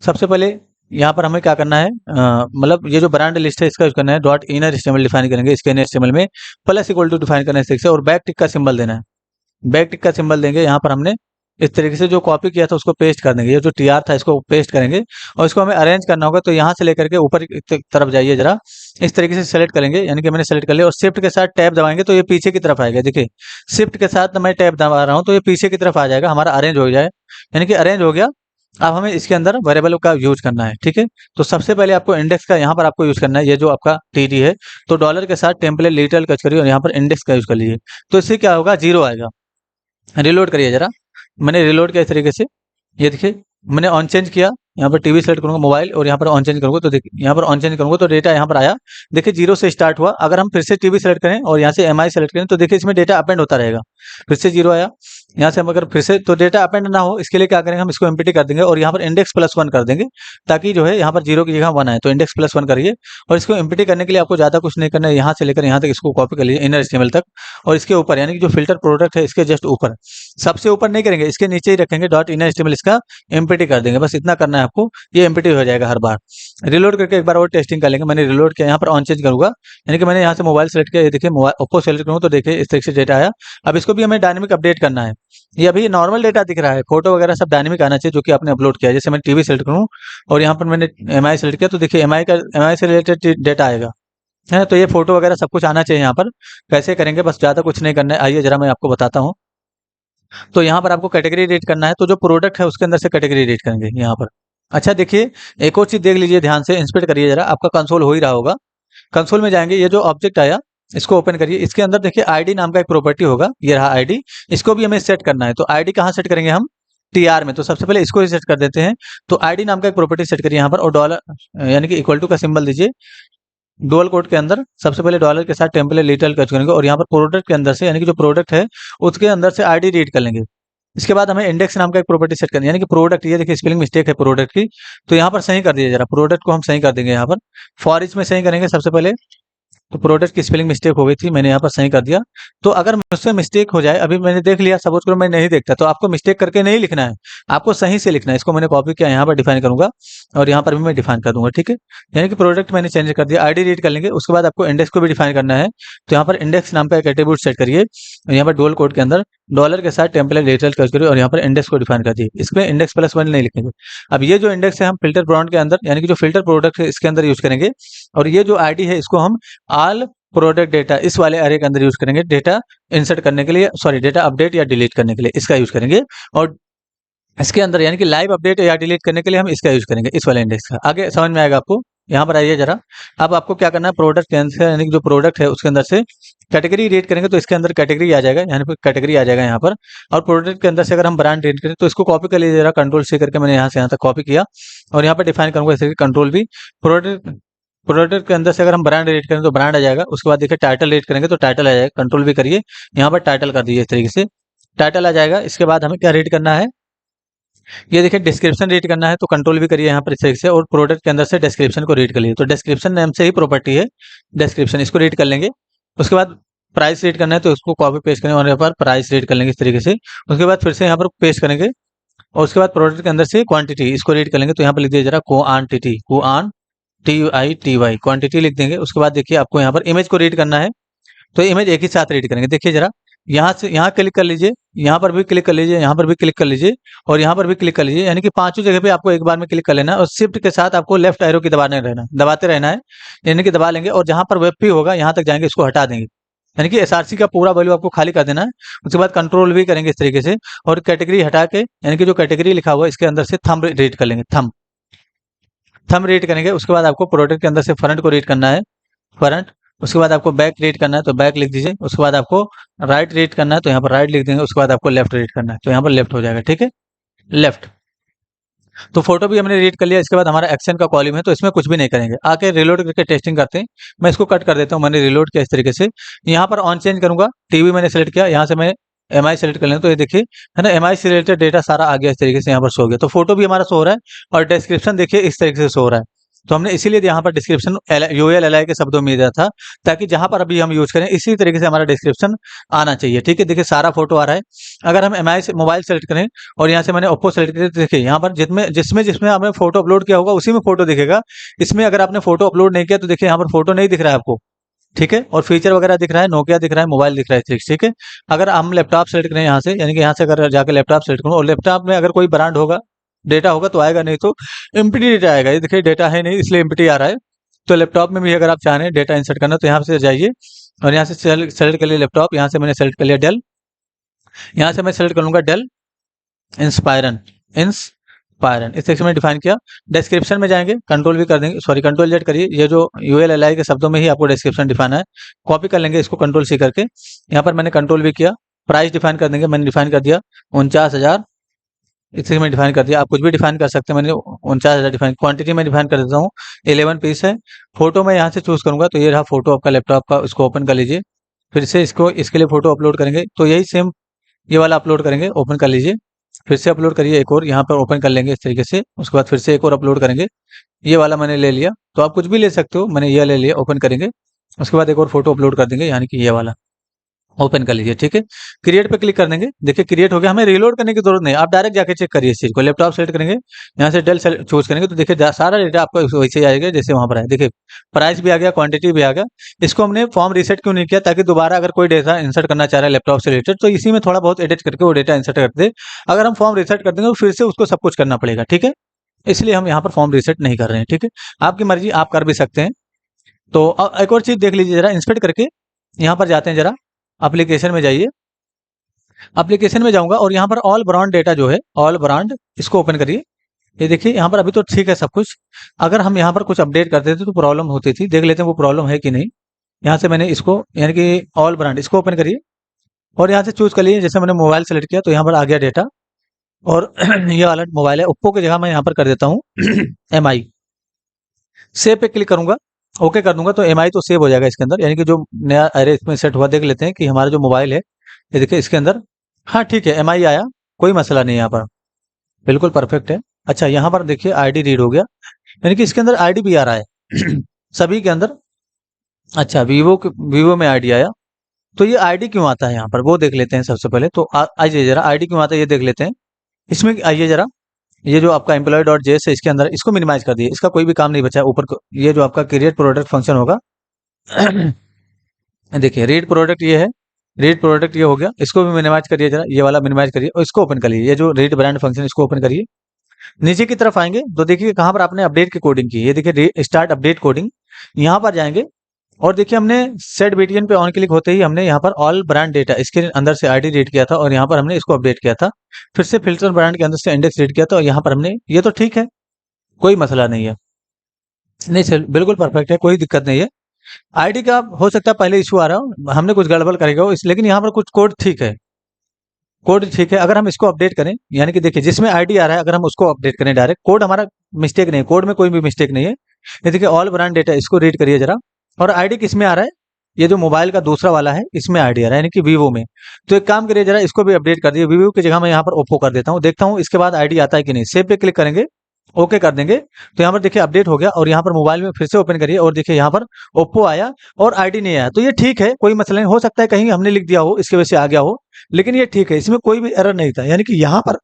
सबसे पहले यहाँ पर हमें क्या करना है, मतलब ये जो ब्रांड लिस्ट है इसका यूज करना है, डॉट इनर एचटीएमएल डिफाइन करेंगे, इसके इनर एचटीएमएल में प्लस इक्वल टू डिफाइन करना है इस तरीके से, और बैक टिक का सिंबल देना है, बैक टिक का सिंबल देंगे। यहाँ पर हमने इस तरीके से जो कॉपी किया था उसको पेस्ट कर देंगे, ये जो TR था इसको पेस्ट करेंगे, और इसको हमें अरेंज करना होगा। तो यहाँ से लेकर के ऊपर की तरफ जाइए जरा, इस तरीके से सेलेक्ट करेंगे, यानी कि मैंने सेलेक्ट कर लिया, और शिफ्ट के साथ टैब दबाएंगे तो ये पीछे की तरफ आएगा। देखिए शिफ्ट के साथ मैं टैब दबा रहा हूँ तो ये पीछे की तरफ आ जाएगा, हमारा अरेंज हो जाए, यानी कि अरेंज हो गया। अब हमें इसके अंदर वेरिएबल का यूज करना है, ठीक है। तो सबसे पहले आपको इंडेक्स का यहाँ पर आपको यूज करना है, ये जो आपका टीटी है, तो डॉलर के साथ टेम्पलेट लिटिल कच करिए और यहाँ पर इंडेक्स का यूज कर लीजिए। तो इससे क्या होगा, 0 आएगा। रिलोड करिए जरा, मैंने रिलोड किया इस तरीके से, ये देखिए मैंने ऑन चेंज किया, यहाँ पर टीवी सेलेक्ट करूंगा मोबाइल और यहाँ पर ऑन चेंज करूंगा, तो देखिए यहाँ पर ऑन चेंज करूंगा तो डेटा यहाँ पर आया, देखिए 0 से स्टार्ट हुआ। अगर हम फिर से टीवी सेलेक्ट करें और यहाँ से एमआई सेलेक्ट करें तो देखिए इसमें डेटा अपेंड होता रहेगा, फिर से 0 आया। यहाँ से हम अगर फिर से, तो डेटा अपेंड ना हो इसके लिए क्या करेंगे, हम इसको एम्प्टी कर देंगे और यहाँ पर इंडेक्स +1 कर देंगे, ताकि जो है यहाँ पर 0 की जगह 1 आए। तो इंडेक्स +1 करिए और इसको एम्प्टी करने के लिए आपको ज़्यादा कुछ नहीं करना है, यहाँ से लेकर यहाँ तक इसको कॉपी कर लीजिए इनर एचटीएमएल तक, और इसके ऊपर यानी कि जो फिल्टर प्रोडक्ट है इसके जस्ट ऊपर, सबसे ऊपर नहीं करेंगे, इसके नीचे ही रखेंगे डॉट इनर एचटीएमएल, इसका एम्प्टी कर देंगे, बस इतना करना है आपको, ये एम्प्टी हो जाएगा हर बार। रिलोड करके एक बार और टेस्टिंग कर लेंगे। मैंने रिलोड किया, यहाँ पर ऑन चेंज करूंगा, यानी कि मैंने यहाँ से मोबाइल सेलेक्ट किया, ये देखिए मोबाइल ओप्पो सेलेक्ट करूँ तो देखिए इस तरीके से डेटा आया। अब इसको भी हमें डायनेमिक अपडेट करना है, ये अभी नॉर्मल डेटा दिख रहा है, फोटो वगैरह सब डायनेमिक आना चाहिए जो कि आपने अपलोड किया है। जैसे मैं टीवी सेलेक्ट करूँ और यहाँ पर मैंने एमआई सेलेक्ट किया तो देखिए एमआई से रिलेटेड डेटा आएगा, है। तो ये फोटो वगैरह सब कुछ आना चाहिए यहाँ पर। कैसे करेंगे, बस ज़्यादा कुछ नहीं करना है, आइए जरा मैं आपको बताता हूँ। तो यहाँ पर आपको कैटेगरी रेट करना है, तो जो प्रोडक्ट है उसके अंदर से कैटेगरी रेट करेंगे यहाँ पर। अच्छा देखिए, एक और चीज़ देख लीजिए, ध्यान से इंस्पेक्ट करिए जरा, आपका कंसोल हो ही रहा होगा। कंसोल में जाएंगे, ये जो ऑब्जेक्ट आया इसको ओपन करिए, इसके अंदर देखिए आईडी नाम का एक प्रॉपर्टी होगा, ये रहा आईडी, इसको भी हमें सेट करना है। तो आईडी कहाँ सेट करेंगे हम, टीआर में। तो सबसे पहले इसको ही सेट कर देते हैं। तो आईडी नाम का एक प्रॉपर्टी सेट करिए यहाँ पर और डॉलर यानी कि इक्वल टू का सिंबल दीजिए। डुअल कोट के अंदर सबसे पहले डॉलर के साथ टेम्पलेट लिटिल कच करेंगे और यहाँ पर प्रोडक्ट के अंदर से यानी कि जो प्रोडक्ट है उसके अंदर से आईडी रीड कर लेंगे। इसके बाद हमें इंडेक्स नाम का एक प्रॉपर्टी सेट करनी है, यानी कि प्रोडक्ट, ये देखिए स्पेलिंग मिस्टेक है प्रोडक्ट की, तो यहाँ पर सही कर दीजिए जरा, प्रोडक्ट को हम सही कर देंगे यहाँ पर। फॉर ईच में सही करेंगे सबसे पहले, तो प्रोडक्ट की स्पेलिंग मिस्टेक हो गई थी, मैंने यहाँ पर सही कर दिया। तो अगर मुझसे मिस्टेक हो जाए, अभी मैंने देख लिया, सपोज करो मैं नहीं देखता, तो आपको मिस्टेक करके नहीं लिखना है, आपको सही से लिखना है। इसको मैंने कॉपी किया, यहाँ पर डिफाइन करूंगा और यहाँ पर भी मैं डिफाइन कर दूंगा, ठीक है। यानी कि प्रोडक्ट मैंने चेंज कर दिया, आईडी रीड कर लेंगे। उसके बाद आपको इंडेक्स को भी डिफाइन करना है, तो यहाँ पर इंडेक्स नाम का एक एट्रीब्यूट सेट करिए, यहाँ पर डुअल कोड के अंदर डॉलर के साथ टेम्पलेट लिटिल कच करिए और यहाँ पर इंडेक्स को डिफाइन कर दिए। इसमें इंडेक्स +1 नहीं लिखेंगे। अब ये जो इंडेक्स है हम फिल्टर ब्राउन के अंदर यानी कि जो फिल्टर प्रोडक्ट है इसके अंदर यूज करेंगे, और ये जो आईडी है इसको हम ऑल प्रोडक्ट डेटा इस वाले अरे के अंदर यूज करेंगे, डेटा इंसर्ट करने के लिए, सॉरी डेटा अपडेट या डिलीट करने के लिए इसका यूज करेंगे। और इसके अंदर यानी कि लाइव अपडेट या डिलीट करने के लिए हम इसका यूज करेंगे, इस वाले इंडेक्स का। आगे समझ में आएगा आपको। यहाँ पर आइए जरा, अब आपको क्या करना है, प्रोडक्ट के अंदर यानी कि जो प्रोडक्ट है उसके अंदर से कैटेगरी रेट करेंगे, तो इसके अंदर कैटेगरी आ जाएगा, यानी कि कैटेगरी आ जाएगा यहाँ पर। और प्रोडक्ट के अंदर से अगर हम ब्रांड रेट करें तो इसको कॉपी कर लीजिए जरा, कंट्रोल C करके मैंने यहाँ से यहाँ तक कॉपी किया और यहाँ पर डिफाइन करूंगा जैसे कि कंट्रोल V। प्रोडक्ट प्रोडक्ट के अंदर से अगर हम ब्रांड रेट करें तो ब्रांड आ जाएगा। उसके बाद देखिए टाइटल रेट करेंगे तो टाइटल आ जाएगा, कंट्रोल V करिए, यहाँ पर टाइटल कर दीजिए इस तरीके से, टाइटल आ जाएगा। इसके बाद हमें क्या रेट करना है, ये देखिए डिस्क्रिप्शन रीड करना है, तो कंट्रोल भी करिए यहाँ पर इस तरीके से और प्रोडक्ट के अंदर से डिस्क्रिप्शन को रीड कर लीजिए। तो डिस्क्रिप्शन नेम से ही प्रॉपर्टी है डिस्क्रिप्शन, इसको रीड कर लेंगे। उसके बाद प्राइस रीड करना है, तो इसको कॉपी पेस्ट करेंगे और यहाँ पर प्राइस रीड कर लेंगे इस तरीके से। उसके बाद फिर से यहाँ पर पेस्ट करेंगे और उसके बाद प्रोडक्ट के अंदर से क्वांटिटी इसको रीड कर लेंगे, तो यहाँ पर लिख दीजिए जरा क्वांटिटी, QUANTY क्वांटिटी लिख देंगे। उसके बाद देखिए आपको यहाँ पर इमेज को रीड करना है, तो इमेज एक ही साथ रीड करेंगे। देखिए जरा, यहाँ से यहाँ क्लिक कर लीजिए, यहाँ पर भी क्लिक कर लीजिए, यहाँ पर भी क्लिक कर लीजिए और यहाँ पर भी क्लिक कर लीजिए, यानी कि पांचों जगह पे आपको एक बार में क्लिक कर लेना है और शिफ्ट के साथ आपको लेफ्ट एरो की दबाते रहना है, यानी कि दबा लेंगे और जहाँ पर वेब पे होगा यहाँ तक जाएंगे, इसको हटा देंगे, यानी कि एसआरसी का पूरा वैल्यू आपको खाली कर देना है। उसके बाद कंट्रोल भी करेंगे इस तरीके से और कैटेगरी हटा के, यानी कि जो कैटेगरी लिखा हुआ है इसके अंदर से थंब रीड कर लेंगे, थंब रीड करेंगे। उसके बाद आपको प्रोडक्ट के अंदर से फ्रंट को रीड करना है, फ्रंट। उसके बाद आपको बैक रीड करना है, तो बैक लिख दीजिए। उसके बाद आपको राइट रीड करना है, तो यहाँ पर राइट लिख देंगे। उसके बाद आपको लेफ्ट रीड करना है, तो यहाँ पर लेफ्ट हो जाएगा, ठीक है, लेफ्ट। तो फोटो भी हमने रीड कर लिया। इसके बाद हमारा एक्शन का कॉलम है, तो इसमें कुछ भी नहीं करेंगे, आके रिलोड करके टेस्टिंग करते हैं। मैं इसको कट कर देता हूँ, मैंने रिलोड किया इस तरीके से। यहाँ पर ऑन चेंज करूंगा, टीवी मैंने सेलेक्ट किया, यहाँ से मैं एमआई सेलेक्ट कर लें, तो ये देखिए है ना, एमआई से रिलेटेड डेटा सारा आ गया इस तरीके से, यहाँ पर शो हो गया। तो फोटो भी हमारा शो हो रहा है और डिस्क्रिप्शन देखिए इस तरीके से शो हो रहा है। तो हमने इसीलिए यहाँ पर डिस्क्रिप्शन ULLI के शब्दों में दिया था, ताकि जहां पर अभी हम यूज करें इसी तरीके से हमारा डिस्क्रिप्शन आना चाहिए, ठीक है। देखिए सारा फोटो आ रहा है। अगर हम एमआई से मोबाइल सेलेक्ट करें और यहाँ से मैंने ओप्पो सेलेक्ट किया, तो देखिए यहाँ पर जिसमें जिसमें आपने फोटो अपलोड किया होगा उसी में फोटो दिखेगा। इसमें अगर आपने फोटो अपलोड नहीं किया तो देखिए यहाँ पर फोटो नहीं दिख रहा है आपको, ठीक है। और फीचर वगैरह दिख रहा है, नोकिया दिख रहा है, मोबाइल दिख रहा है, ठीक है। अगर हम लैपटॉप सेलेक्ट करें यहाँ से, यानी कि यहाँ से अगर जाकर लैपटॉप सेलेक्ट करूँ और लैपटॉप में अगर कोई ब्रांड होगा, डेटा होगा तो आएगा, नहीं तो एम्प्टी डेटा आएगा। ये देखिए डेटा है नहीं, इसलिए एम्प्टी आ रहा है। तो लैपटॉप में भी अगर आप चाह रहे हैं डेटा इंसर्ट करना, तो यहाँ से जाइए और यहाँ से सेलेक्ट कर लिया लैपटॉप। यहाँ से मैंने सेलेक्ट कर लिया डेल, यहाँ से मैं सेलेक्ट करूंगा डेल इंस्पायरन पायरन इस सेक्शन में डिफाइन किया। डिस्क्रिप्शन में जाएंगे, कंट्रोल भी कर देंगे, सॉरी कंट्रोल जेड करिए, ये जो यूएलएलआई के शब्दों में ही आपको डिस्क्रिप्शन डिफाइन है, कॉपी कर लेंगे इसको कंट्रोल सी करके। यहाँ पर मैंने कंट्रोल भी किया, प्राइस डिफाइन कर देंगे, मैंने डिफाइन कर दिया 49,000, इसी में डिफाइन कर दिया। आप कुछ भी डिफाइन कर सकते हैं, मैंने 49,000 डिफाइन। क्वांटिटी में डिफाइन कर देता हूँ 11 पीस है। फोटो में यहाँ से चूज करूंगा, तो ये रहा फोटो आपका लैपटॉप का, इसको ओपन कर लीजिए। फिर से इसको इसके लिए फोटो अपलोड करेंगे, तो यही सेम ये वाला अपलोड करेंगे, ओपन कर लीजिए। फिर से अपलोड करिए एक और, यहाँ पर ओपन कर लेंगे इस तरीके से। उसके बाद फिर से एक और अपलोड करेंगे, ये वाला मैंने ले लिया, तो आप कुछ भी ले सकते हो, मैंने ये ले लिया, ओपन करेंगे। उसके बाद एक और फोटो अपलोड कर देंगे, यानी कि ये वाला ओपन कर लीजिए, ठीक है। क्रिएट पे क्लिक कर देंगे, देखिए क्रिएट हो गया, हमें रीलोड करने की जरूरत नहीं, आप डायरेक्ट जाके चेक करिए इस चीज को। लैपटॉप सेलेक्ट करेंगे, यहाँ से डेल चूज करेंगे, तो देखिए सारा डेटा आपको वैसे ही आएगा जैसे वहां पर है। देखिए प्राइस भी आ गया, क्वांटिटी भी आ गया। इसको हमने फॉर्म रीसेट क्यों नहीं किया, ताकि दोबारा अगर कोई डेटा इंसर्ट करना चाह रहा है लैपटॉप से रिलेटेड, तो इसी में थोड़ा बहुत एडिट करके वो डेटा इंसर्ट कर दे। अगर हम फॉर्म रीसेट कर देंगे तो फिर से उसको सब कुछ करना पड़ेगा, ठीक है। इसलिए हम यहाँ पर फॉर्म रीसेट नहीं कर रहे हैं, ठीक है। आपकी मर्जी, आप कर भी सकते हैं। तो एक और चीज देख लीजिए जरा, इंस्पेक्ट करके यहाँ पर जाते हैं जरा, एप्लीकेशन में जाइए। एप्लीकेशन में जाऊंगा और यहाँ पर ऑल ब्रांड डेटा जो है, ऑल ब्रांड, इसको ओपन करिए। ये देखिए यहाँ पर अभी तो ठीक है सब कुछ। अगर हम यहाँ पर कुछ अपडेट करते थे तो प्रॉब्लम होती थी, देख लेते हैं वो प्रॉब्लम है कि नहीं। यहाँ से मैंने इसको, यानी कि ऑल ब्रांड, इसको ओपन करिए और यहाँ से चूज कर लीजिए। जैसे मैंने मोबाइल सेलेक्ट किया तो यहाँ पर आ गया डेटा, और ये वाला मोबाइल है ओप्पो की जगह मैं यहाँ पर कर देता हूँ MI। सेव पे क्लिक करूंगा, ओके कर दूंगा, तो MI तो सेव हो जाएगा इसके अंदर, यानी कि जो नया अरे इसमें सेट हुआ। देख लेते हैं कि हमारा जो मोबाइल है, ये देखिए इसके अंदर, हाँ ठीक है MI आया, कोई मसला नहीं है यहाँ पर, बिल्कुल परफेक्ट है। अच्छा यहाँ पर देखिए आईडी रीड हो गया, यानी कि इसके अंदर आईडी भी आ रहा है सभी के अंदर। अच्छा वीवो में आईडी आया, तो ये आईडी क्यों आता है यहाँ पर वो देख लेते हैं सबसे पहले। तो आइए जरा आईडी क्यों आता है ये देख लेते हैं। इसमें आइए जरा, ये जो आपका employee.js है इसके अंदर, इसको मिनिमाइज कर दिए, इसका कोई भी काम नहीं बचा है ऊपर ये जो आपका क्रिएट प्रोडक्ट फंक्शन होगा देखिए रीड प्रोडक्ट ये है, रीड प्रोडक्ट ये हो गया, इसको भी मिनिमाइज करिए जरा, ये वाला मिनिमाइज करिए और इसको ओपन करिए, ये जो रीड ब्रांड फंक्शन इसको ओपन करिए। नीचे की तरफ आएंगे तो देखिए कहाँ पर आपने अपडेट की कोडिंग की, ये देखिए स्टार्ट अपडेट कोडिंग, यहाँ पर जाएंगे और देखिए हमने सेट बीटीएन पे ऑन क्लिक होते ही हमने यहाँ पर ऑल ब्रांड डेटा इसके अंदर से आईडी रीड किया था और यहाँ पर हमने इसको अपडेट किया था। फिर से फिल्टर ब्रांड के अंदर से इंडेक्स रीड किया था और यहाँ पर हमने, ये तो ठीक है, कोई मसला नहीं है, नहीं सर बिल्कुल परफेक्ट है, कोई दिक्कत नहीं है। आईडी का हो सकता है पहले इशू आ रहा हो, हमने कुछ गड़बड़ करेगा हो इस, लेकिन यहाँ पर कुछ कोड ठीक है, कोड ठीक है। अगर हम इसको अपडेट करें, यानी कि देखिए जिसमें आईडी आ रहा है अगर हम उसको अपडेट करें डायरेक्ट, कोड हमारा मिस्टेक नहीं है, कोड में कोई भी मिस्टेक नहीं है। ये देखिए ऑल ब्रांड डेटा, इसको रीड करिए जरा, और आईडी किस में आ रहा है, ये जो मोबाइल का दूसरा वाला है इसमें आईडी आ रहा है, यानी कि वीवो में। तो एक काम करिए जरा, इसको भी अपडेट कर दिए, वीवो की जगह मैं यहाँ पर ओप्पो कर देता हूँ, देखता हूँ इसके बाद आईडी आता है कि नहीं। सेव पे क्लिक करेंगे, ओके कर देंगे, तो यहाँ पर देखिए अपडेट हो गया और यहाँ पर मोबाइल में फिर से ओपन करिए और देखिए यहाँ पर ओप्पो आया और आईडी नहीं आया। तो ये ठीक है, कोई मसला नहीं, हो सकता है कहीं हमने लिख दिया हो इसकी वजह से आ गया हो, लेकिन ये ठीक है, इसमें कोई भी एरर नहीं था। यानी कि यहाँ पर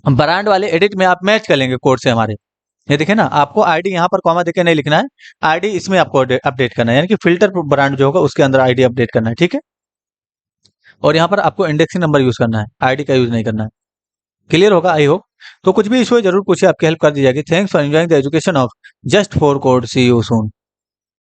ब्रांड वाले एडिट में आप मैच कर लेंगे कोड से हमारे। ये देखिए ना, आपको आईडी यहाँ पर कॉमा देके नहीं लिखना है, आईडी इसमें आपको अपडेट करना है, यानी कि फिल्टर ब्रांड जो होगा उसके अंदर आईडी अपडेट करना है, ठीक है। और यहाँ पर आपको इंडेक्सिंग नंबर यूज करना है, आईडी का यूज नहीं करना है। क्लियर होगा आई होप। तो कुछ भी इशू है जरूर पूछिए, आपकी हेल्प कर दी जाएगी। Thanks for enjoying the education of just for code, see you soon.